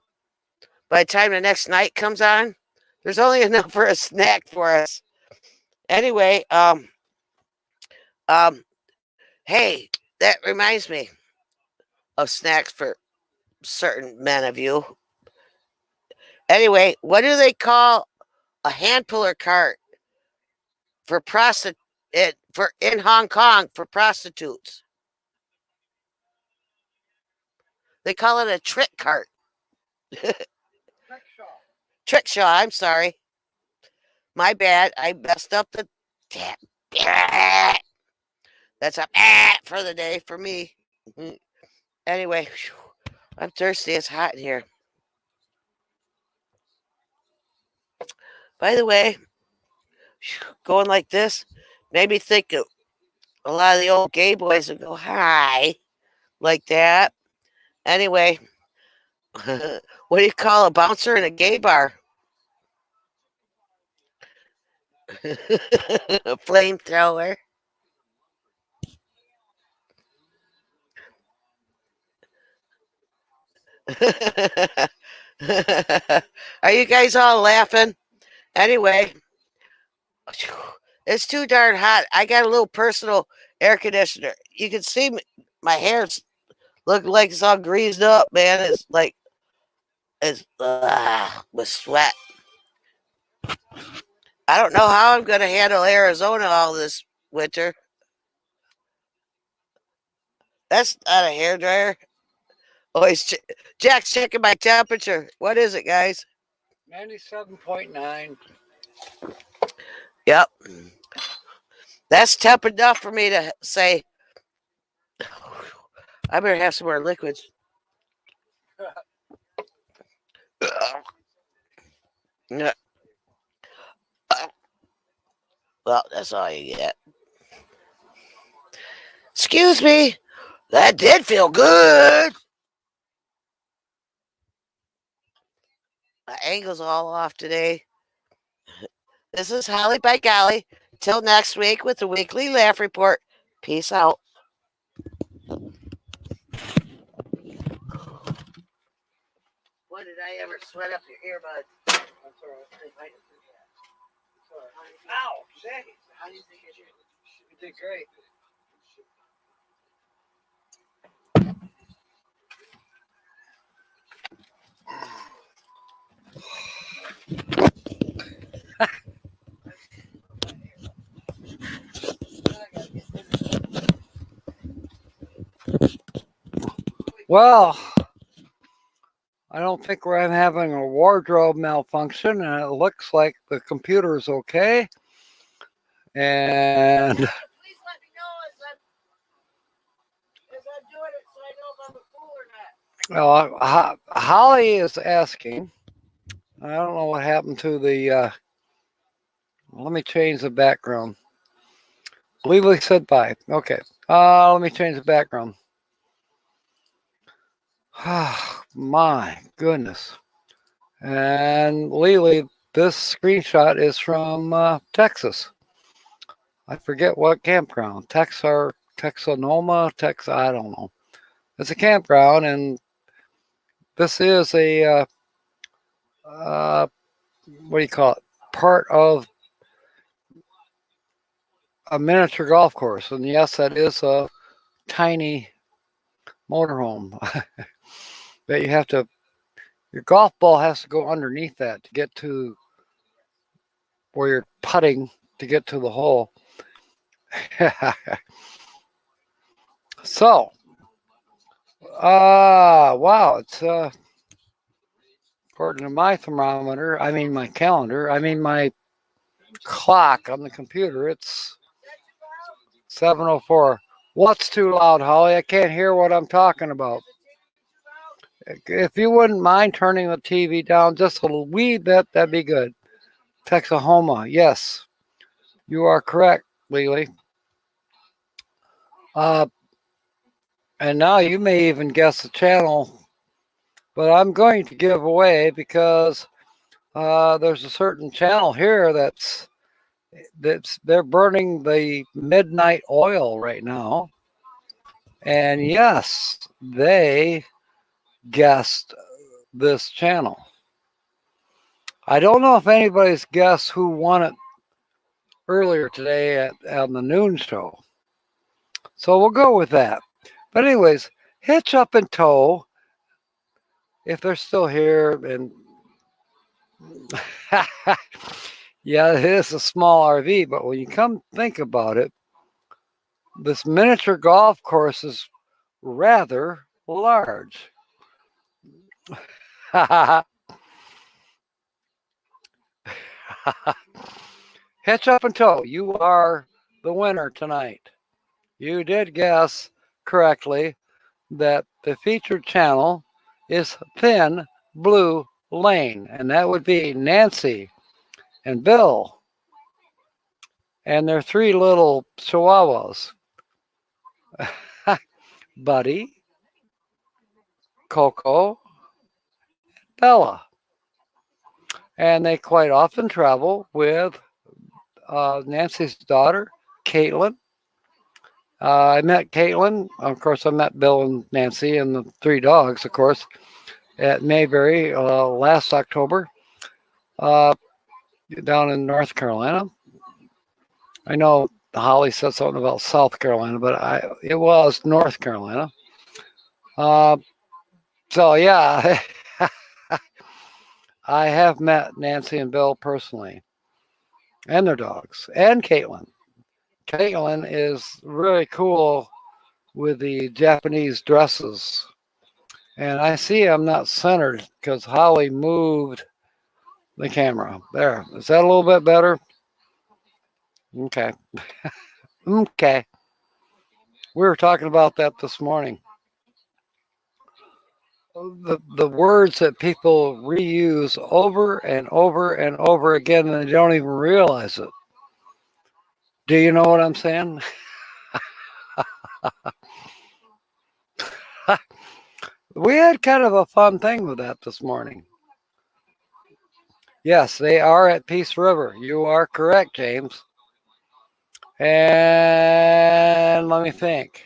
by the time the next night comes on, there's only enough for a snack for us. Anyway, hey, that reminds me of snacks for certain men of you. Anyway, what do they call a hand puller cart for in Hong Kong for prostitutes? They call it a trick cart. Trickshaw, I'm sorry. My bad. I messed up the That's a for the day for me. Anyway, I'm thirsty. It's hot in here. By the way, going like this made me think of a lot of the old gay boys would go, hi, like that. Anyway, what do you call a bouncer in a gay bar? A flamethrower. Are you guys all laughing? Anyway, it's too darn hot. I got a little personal air conditioner. You can see my hair's looking like it's all greased up, man. It's like it's with sweat. I don't know how I'm going to handle Arizona all this winter. That's not a hairdryer. Oh, Jack's checking my temperature. What is it, guys? 97.9. Yep. That's temp enough for me to say, I better have some more liquids. Well, that's all you get. Excuse me. That did feel good. My angle's all off today. This is Holly by Golly. Till next week with the weekly laugh report. Peace out. What did I ever sweat up your earbuds? That's all right. Ow! How do you think I did? You did great. Well, I don't think we're having a wardrobe malfunction, and it looks like the computer is okay. And please let me know as I'm doing it so I know if I'm a fool or not. Holly is asking I don't know what happened to the. Let me change the background. Wiley said bye. Okay. Let me change the background. My goodness. And Lily, this screenshot is from Texas. I forget what campground. Texonoma, I don't know. It's a campground, and this is a what do you call it? Part of a miniature golf course, and yes, that is a tiny motorhome. That you have to. Your golf ball has to go underneath that to get to where you're putting to get to the hole. So, wow, it's according to my thermometer, I mean my calendar, I mean my clock on the computer, it's 7:04. What's too loud, Holly? I can't hear what I'm talking about. If you wouldn't mind turning the TV down just a wee bit, that'd be good. Texahoma, yes, you are correct, Lily. And now you may even guess the channel, but I'm going to give away because there's a certain channel here that's they're burning the midnight oil right now, and yes, they guessed this channel. I don't know if anybody's guessed who won it earlier today on the noon show, so we'll go with that. But anyways, Hitch Up and Tow, if they're still here, and yeah, it is a small RV, but when you come think about it, this miniature golf course is rather large. Hitch Up and Tow, you are the winner tonight. You did guess correctly that the featured channel is Thin Blue Lane, and that would be Nancy and Bill and their three little chihuahuas. Buddy, Coco, Bella. And they quite often travel with Nancy's daughter, Caitlin. I met Caitlin. Of course, I met Bill and Nancy and the three dogs, of course, at Mayberry last October down in North Carolina. I know Holly said something about South Carolina, but it was North Carolina. So, yeah, I have met Nancy and Bill personally and their dogs and Caitlin. Caitlin is really cool with the Japanese dresses. And I see I'm not centered because Holly moved the camera. There. Is that a little bit better? Okay. Okay. We were talking about that this morning. The words that people reuse over and over and over again, and they don't even realize it. Do you know what I'm saying? We had kind of a fun thing with that this morning. Yes, they are at Peace River. You are correct, James. And let me think.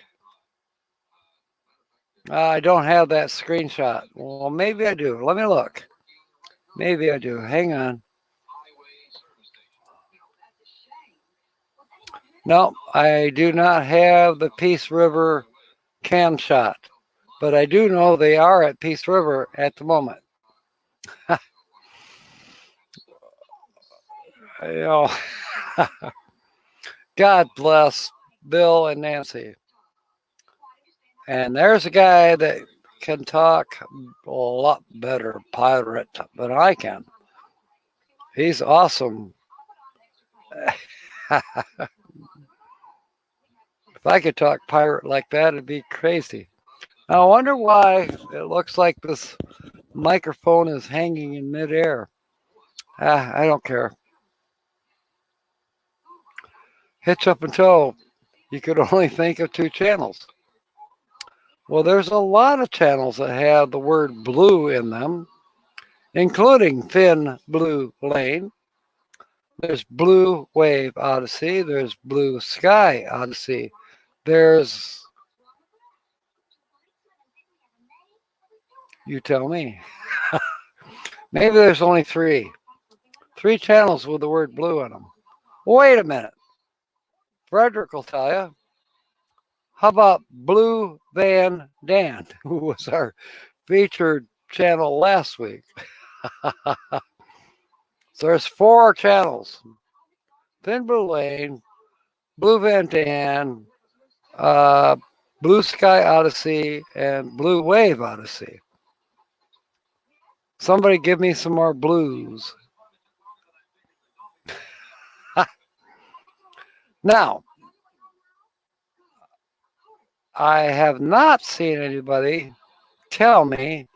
I don't have that screenshot. Well, maybe I do. Let me look. Maybe I do. Hang on. No, I do not have the Peace River cam shot, but I do know they are at Peace River at the moment. You know, God bless Bill and Nancy. And there's a guy that can talk a lot better pirate than I can. He's awesome. If I could talk pirate like that, it'd be crazy. Now, I wonder why it looks like this microphone is hanging in midair. I don't care. Hitch Up and Tow, you could only think of 2 channels. Well, there's a lot of channels that have the word blue in them, including Thin Blue Lane. There's Blue Wave Odyssey. There's Blue Sky Odyssey. There's, you tell me. Maybe there's only 3. 3 channels with the word blue in them. Wait a minute. Frederick will tell you. How about Blue Van Dan, who was our featured channel last week? So there's 4 channels. Thin Blue Lane, Blue Van Dan, Blue Sky Odyssey, and Blue Wave Odyssey. Somebody give me some more blues. Now, I have not seen anybody tell me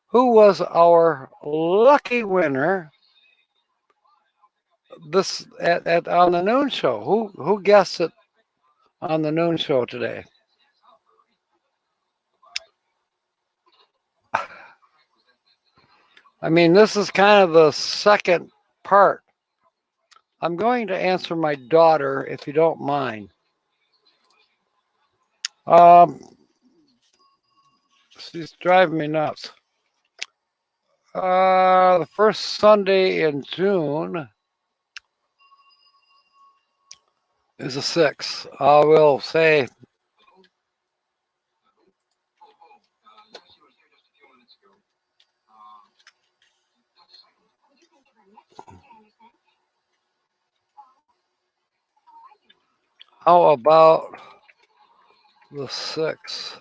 who was our lucky winner this at on the noon show. Who guessed it on the noon show today? I mean, this is kind of the second part. I'm going to answer my daughter, if you don't mind. She's driving me nuts. The first Sunday in June is a 6. I will say how about the 6th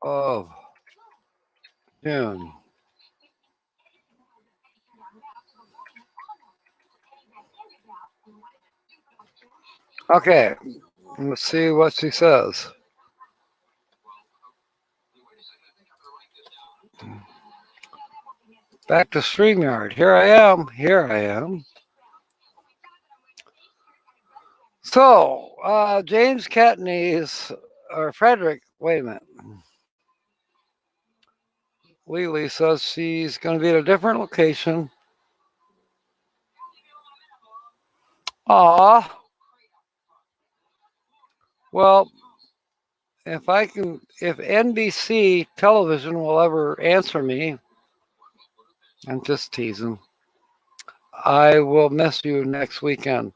of June? Okay, let's see what she says. Back to StreamYard. Here I am. So, James Catney's, or Frederick, wait a minute. Wiley says she's going to be at a different location. Well, if NBC television will ever answer me, I'm just teasing, I will miss you next weekend.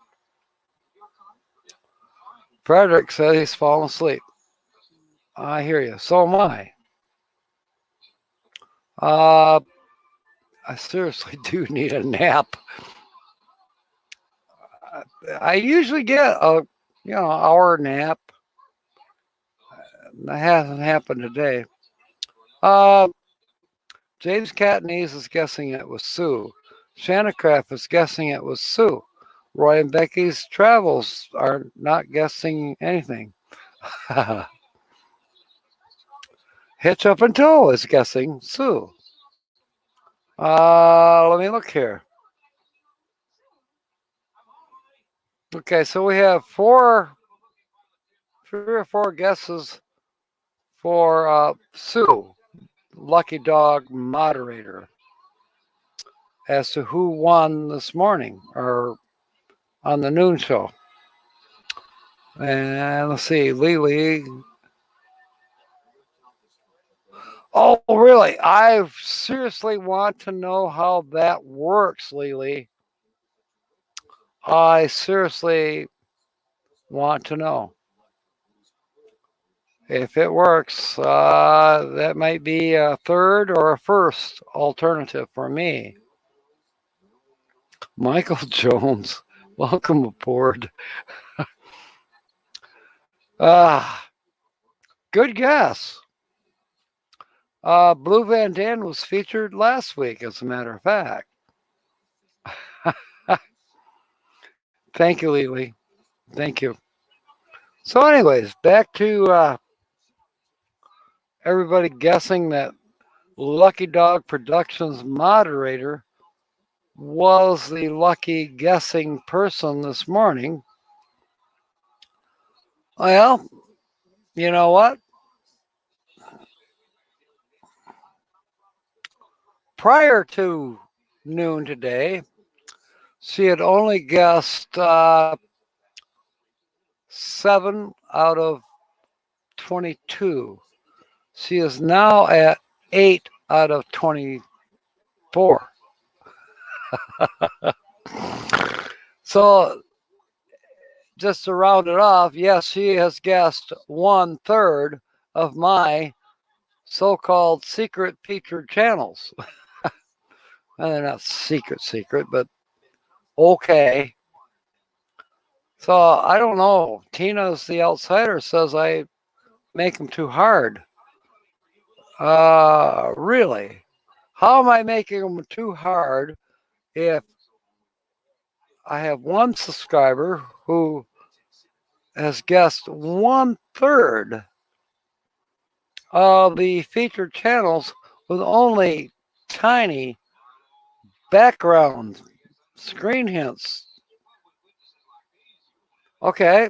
Frederick said he's fallen asleep. I hear you. So am I. I seriously do need a nap. I usually get a hour nap. That hasn't happened today. James Catneys is guessing it was Sue. Shanacraft is guessing it was Sue. Roy and Becky's Travels are not guessing anything. Hitch Up and Tow is guessing Sue. Let me look here. Okay, so we have 3 or 4 guesses for Sue, Lucky Dog moderator, as to who won this morning or on the noon show. And let's see, Lily. Oh, really? I seriously want to know how that works, Lily. I seriously want to know. If it works, that might be a third or a first alternative for me. Michael Jones, welcome aboard. Good guess. Blue Van Dan was featured last week, as a matter of fact. Thank you, Lily. Thank you. So anyways, back to everybody guessing that Lucky Dog Productions moderator was the lucky guessing person this morning. Well, you know what? Prior to noon today, she had only guessed 7 out of 22. She is now at 8 out of 24. So, just to round it off, yes, she has guessed 1/3 of my so-called secret featured channels. Well, they're not secret, but okay. So I don't know. Tina's the outsider says I make them too hard. Really? How am I making them too hard if I have one subscriber who has guessed 1/3 of the featured channels with only tiny background screen hints? Okay,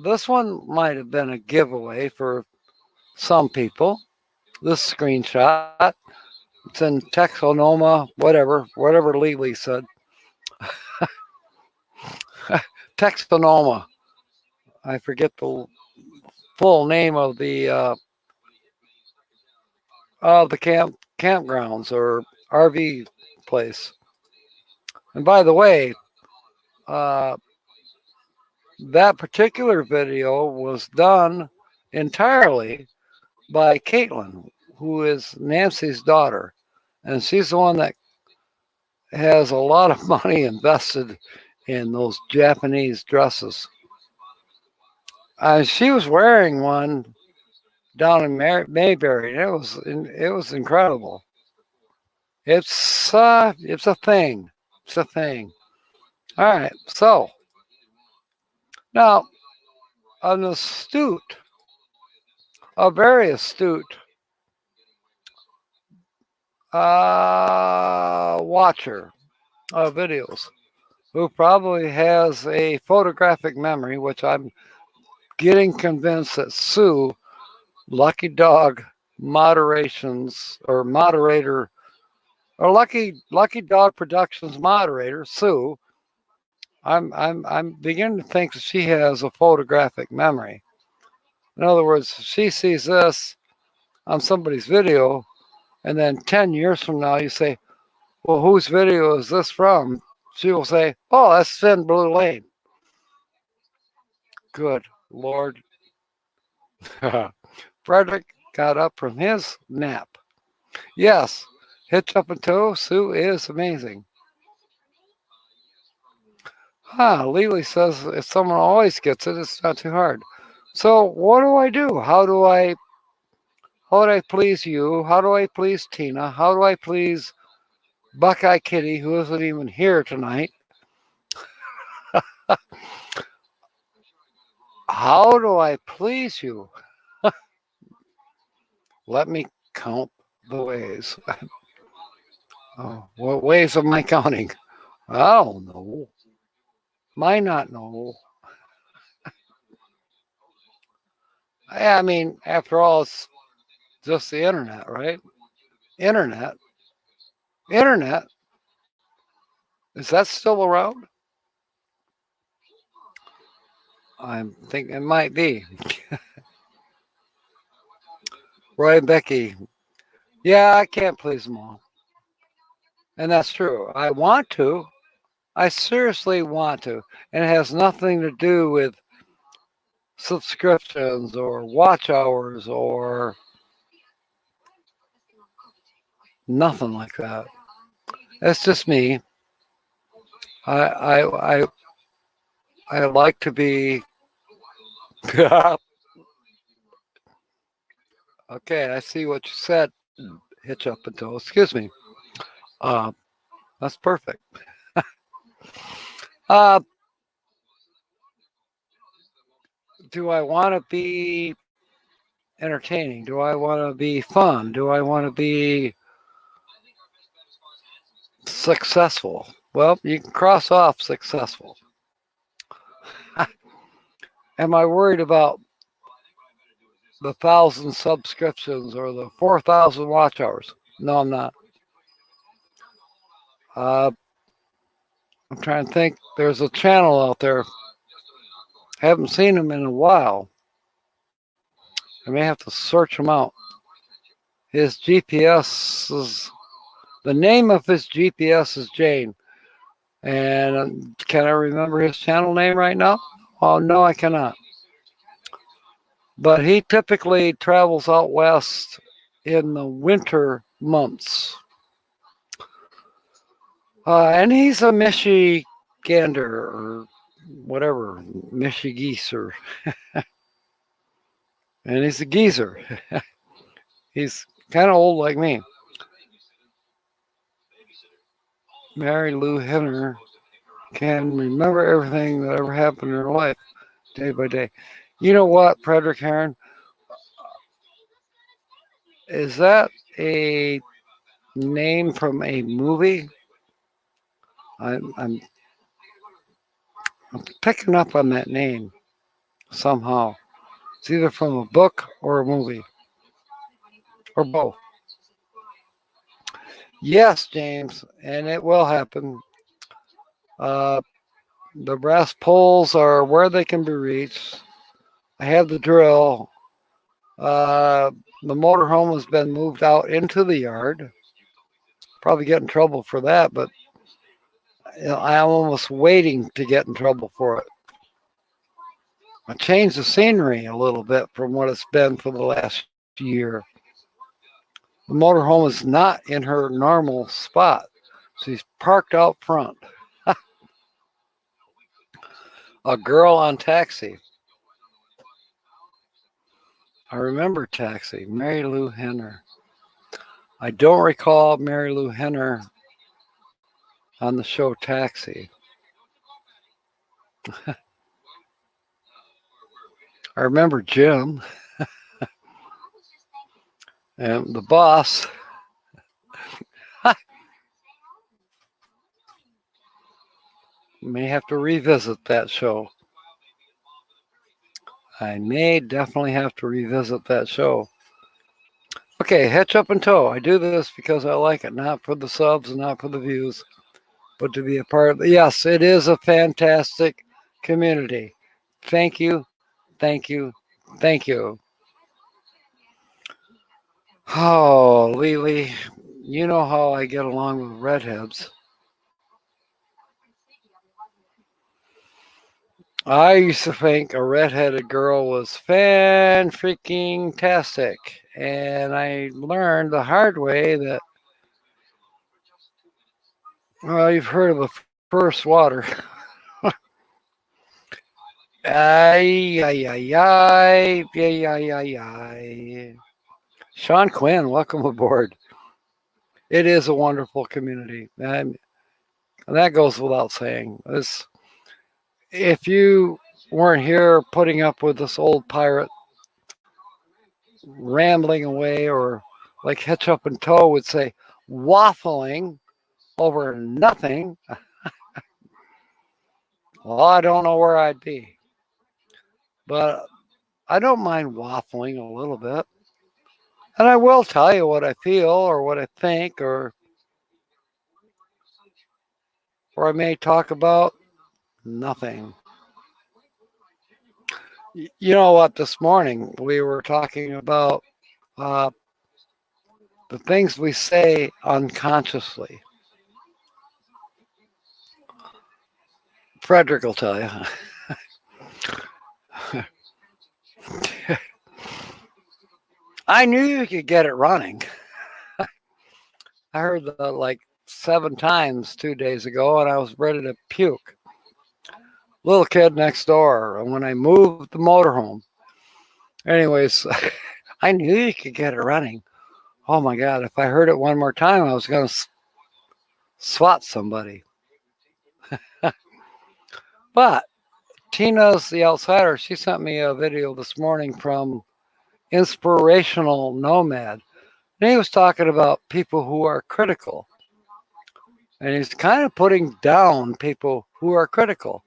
this one might have been a giveaway for some people. This screenshot, it's in Texonoma, whatever Lily said. Texonoma. I forget the full name of the campgrounds or RV place. And by the way, that particular video was done entirely by Caitlin, who is Nancy's daughter. And she's the one that has a lot of money invested in those Japanese dresses. She was wearing one down in Mayberry, and it was incredible. It's a thing. It's a thing. All right, so now a very astute watcher of videos who probably has a photographic memory, which I'm getting convinced that Sue, Lucky Dog moderations or moderator, or Lucky Dog Productions moderator, Sue, I'm beginning to think that she has a photographic memory. In other words, she sees this on somebody's video, and then 10 years from now you say, well, whose video is this from? She will say, oh, that's Thin Blue Lane. Good Lord. Frederick got up from his nap. Yes, HitchUpAndTow, Sue is amazing. Lily says if someone always gets it, it's not too hard. So what do? How do I please you? How do I please Tina? How do I please Buckeye Kitty, who isn't even here tonight? How do I please you? Let me count the ways. Oh, what ways am I counting? I don't know. Might not know. I mean, after all, it's just the internet, right? Internet. Is that still around? I'm thinking it might be. Roy and Becky. Yeah, I can't please them all. And that's true. I want to. I seriously want to. And it has nothing to do with subscriptions or watch hours or nothing like that. It's just me. I like to be. Okay, I see what you said. HitchUpAndTow. Excuse me. That's perfect. Do I want to be entertaining? Do I want to be fun? Do I want to be successful? Well, you can cross off successful. Am I worried about the 1,000 subscriptions or the 4,000 watch hours? No, I'm not. I'm trying to think. There's a channel out there. Haven't seen him in a while. I may have to search him out. His GPS is, the name of his GPS is Jane. And can I remember his channel name right now? Oh, no, I cannot. But he typically travels out west in the winter months. And he's a Michigander or whatever, Michigeezer. And he's a geezer. He's kind of old like me. Mary Lou Henner can remember everything that ever happened in her life, day by day. You know what, Frederick Heron? Is that a name from a movie? I'm picking up on that name somehow. It's either from a book or a movie, or both. Yes, James, and it will happen. The brass poles are where they can be reached. I have the drill. The motorhome has been moved out into the yard. Probably get in trouble for that, but I'm almost waiting to get in trouble for it. I changed the scenery a little bit from what it's been for the last year. The motorhome is not in her normal spot. She's parked out front. A girl on Taxi. I remember Taxi, Mary Lou Henner. I don't recall Mary Lou Henner on the show Taxi. I remember Jim and the boss. May have to revisit that show. I may definitely have to revisit that show. Okay, Hitch Up and Tow. I do this because I like it, not for the subs and not for the views, but to be a part of it. Yes, it is a fantastic community. Thank you, thank you, thank you. Oh, Lily, you know how I get along with redheads. I used to think a redheaded girl was fan-freaking-tastic. And I learned the hard way that, well, you've heard of the first water. Ay, ay, ay, ay, ay, ay, ay, ay. Sean Quinn, welcome aboard. It is a wonderful community. And that goes without saying. If you weren't here putting up with this old pirate rambling away, or like Hitch Up and Tow would say, waffling over nothing, well, I don't know where I'd be. But I don't mind waffling a little bit. And I will tell you what I feel or what I think, or I may talk about nothing. You know what? This morning we were talking about the things we say unconsciously. Frederick will tell you. I knew you could get it running. I heard that like 7 times 2 days ago, and I was ready to puke. Little kid next door, and when I moved the motorhome. Anyways, I knew you could get it running. Oh my God, if I heard it one more time, I was going to swat somebody. But Tina's the outsider. She sent me a video this morning from inspirational nomad. And he was talking about people who are critical. And he's kind of putting down people who are critical.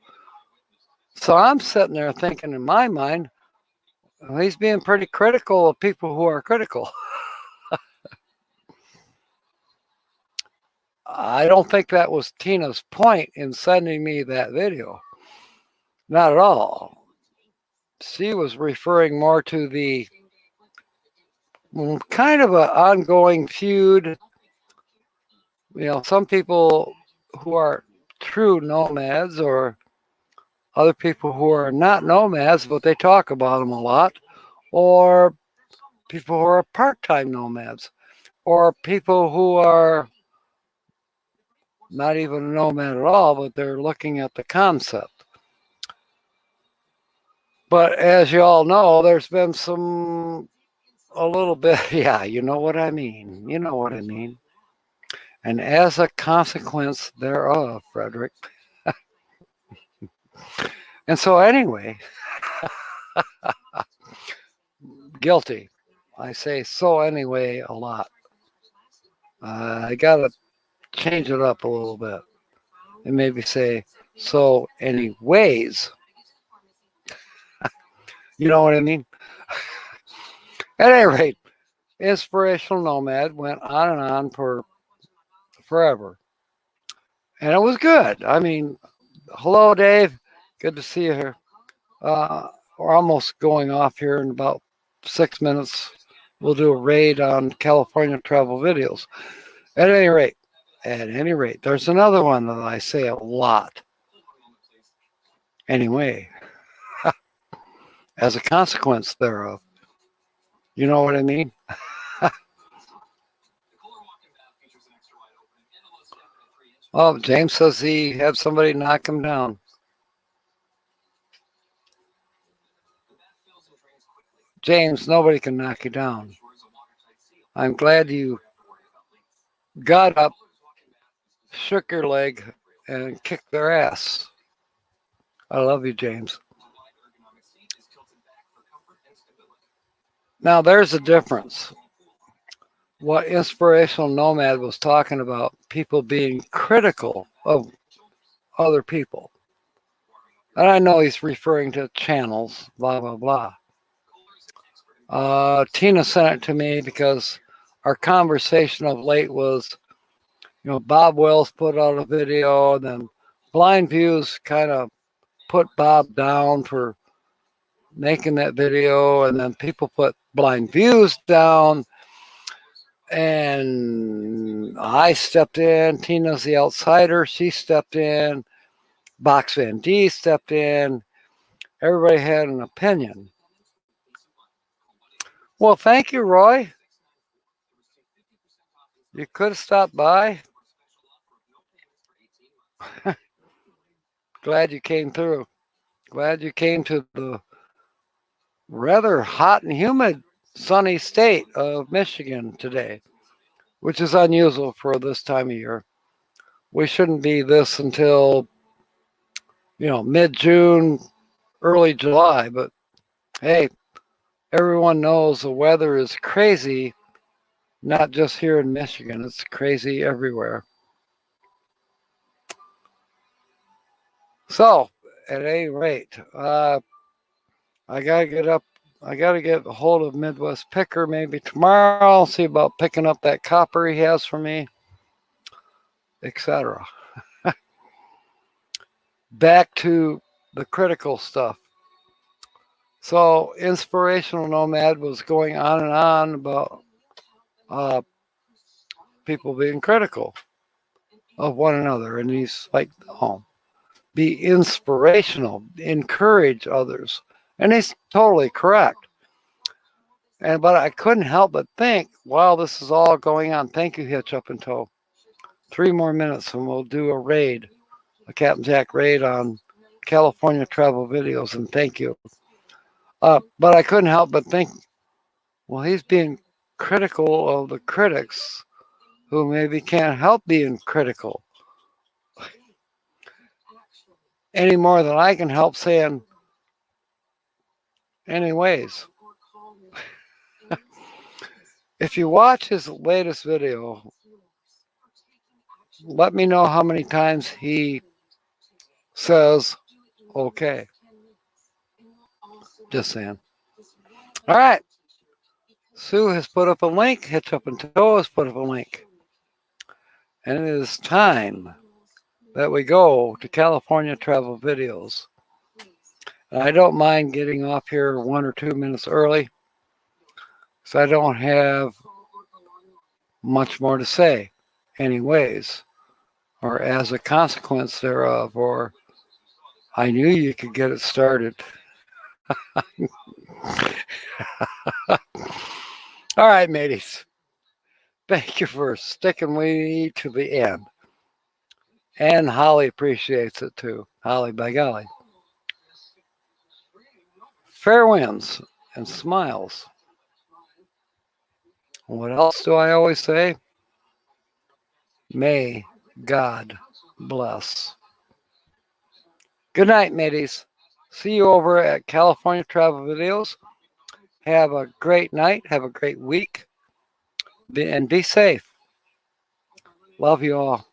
So I'm sitting there thinking in my mind, well, he's being pretty critical of people who are critical. I don't think that was Tina's point in sending me that video. Not at all. She was referring more to the kind of an ongoing feud. Some people who are true nomads or other people who are not nomads, but they talk about them a lot, or people who are part-time nomads, or people who are not even a nomad at all, but they're looking at the concept. But as you all know, there's been a little bit, yeah, you know what I mean. You know what I mean. And as a consequence thereof, Frederick. And so anyway, guilty. I say so anyway a lot. I got to change it up a little bit and maybe say so anyways. You know what I mean? At any rate, Inspirational Nomad went on and on for forever. And it was good. I mean, hello, Dave. Good to see you here. We're almost going off here in about 6 minutes. We'll do a raid on California travel videos. At any rate, there's another one that I say a lot. Anyway, as a consequence thereof. You know what I mean? Oh, James says he had somebody knock him down. James, nobody can knock you down. I'm glad you got up, shook your leg, and kicked their ass. I love you, James. Now, there's a difference. What Inspirational Nomad was talking about, people being critical of other people. And I know he's referring to channels, blah, blah, blah. Tina sent it to me because our conversation of late was, Bob Wells put out a video, and then Blind Views kind of put Bob down for making that video, and then people put Blind Views down, and I stepped in. Tina's the outsider. She stepped in. Box Van D stepped in. Everybody had an opinion. Well, thank you, Roy. You could have stopped by. Glad you came through. Glad you came to the rather hot and humid, sunny state of Michigan today, which is unusual for this time of year. We shouldn't be this until, mid-June, early July, but hey, everyone knows the weather is crazy, not just here in Michigan. It's crazy everywhere. So, at any rate, I got to get up. I got to get a hold of Midwest Picker maybe tomorrow. I'll see about picking up that copper he has for me, etc. Back to the critical stuff. So, Inspirational Nomad was going on and on about people being critical of one another. And he's like, oh, be inspirational, encourage others. And he's totally correct. But I couldn't help but think while this is all going on, thank you, HitchUpAndTow. 3 more minutes and we'll do a raid, a Captain Jack raid on California travel videos. And thank you. But I couldn't help but think, well, he's being critical of the critics who maybe can't help being critical any more than I can help saying, anyways. If you watch his latest video, let me know how many times he says, okay. Just saying. All right. Sue has put up a link. HitchUpAndTow has put up a link. And it is time that we go to California travel videos. And I don't mind getting off here 1 or 2 minutes early, so I don't have much more to say anyways, or as a consequence thereof, or I knew you could get it started. All right, mateys. Thank you for sticking with me to the end. And Holly appreciates it too. Holly, by golly. Fair winds and smiles. What else do I always say? May God bless. Good night, mateys. See you over at California Travel Videos. Have a great night. Have a great week. And be safe. Love you all.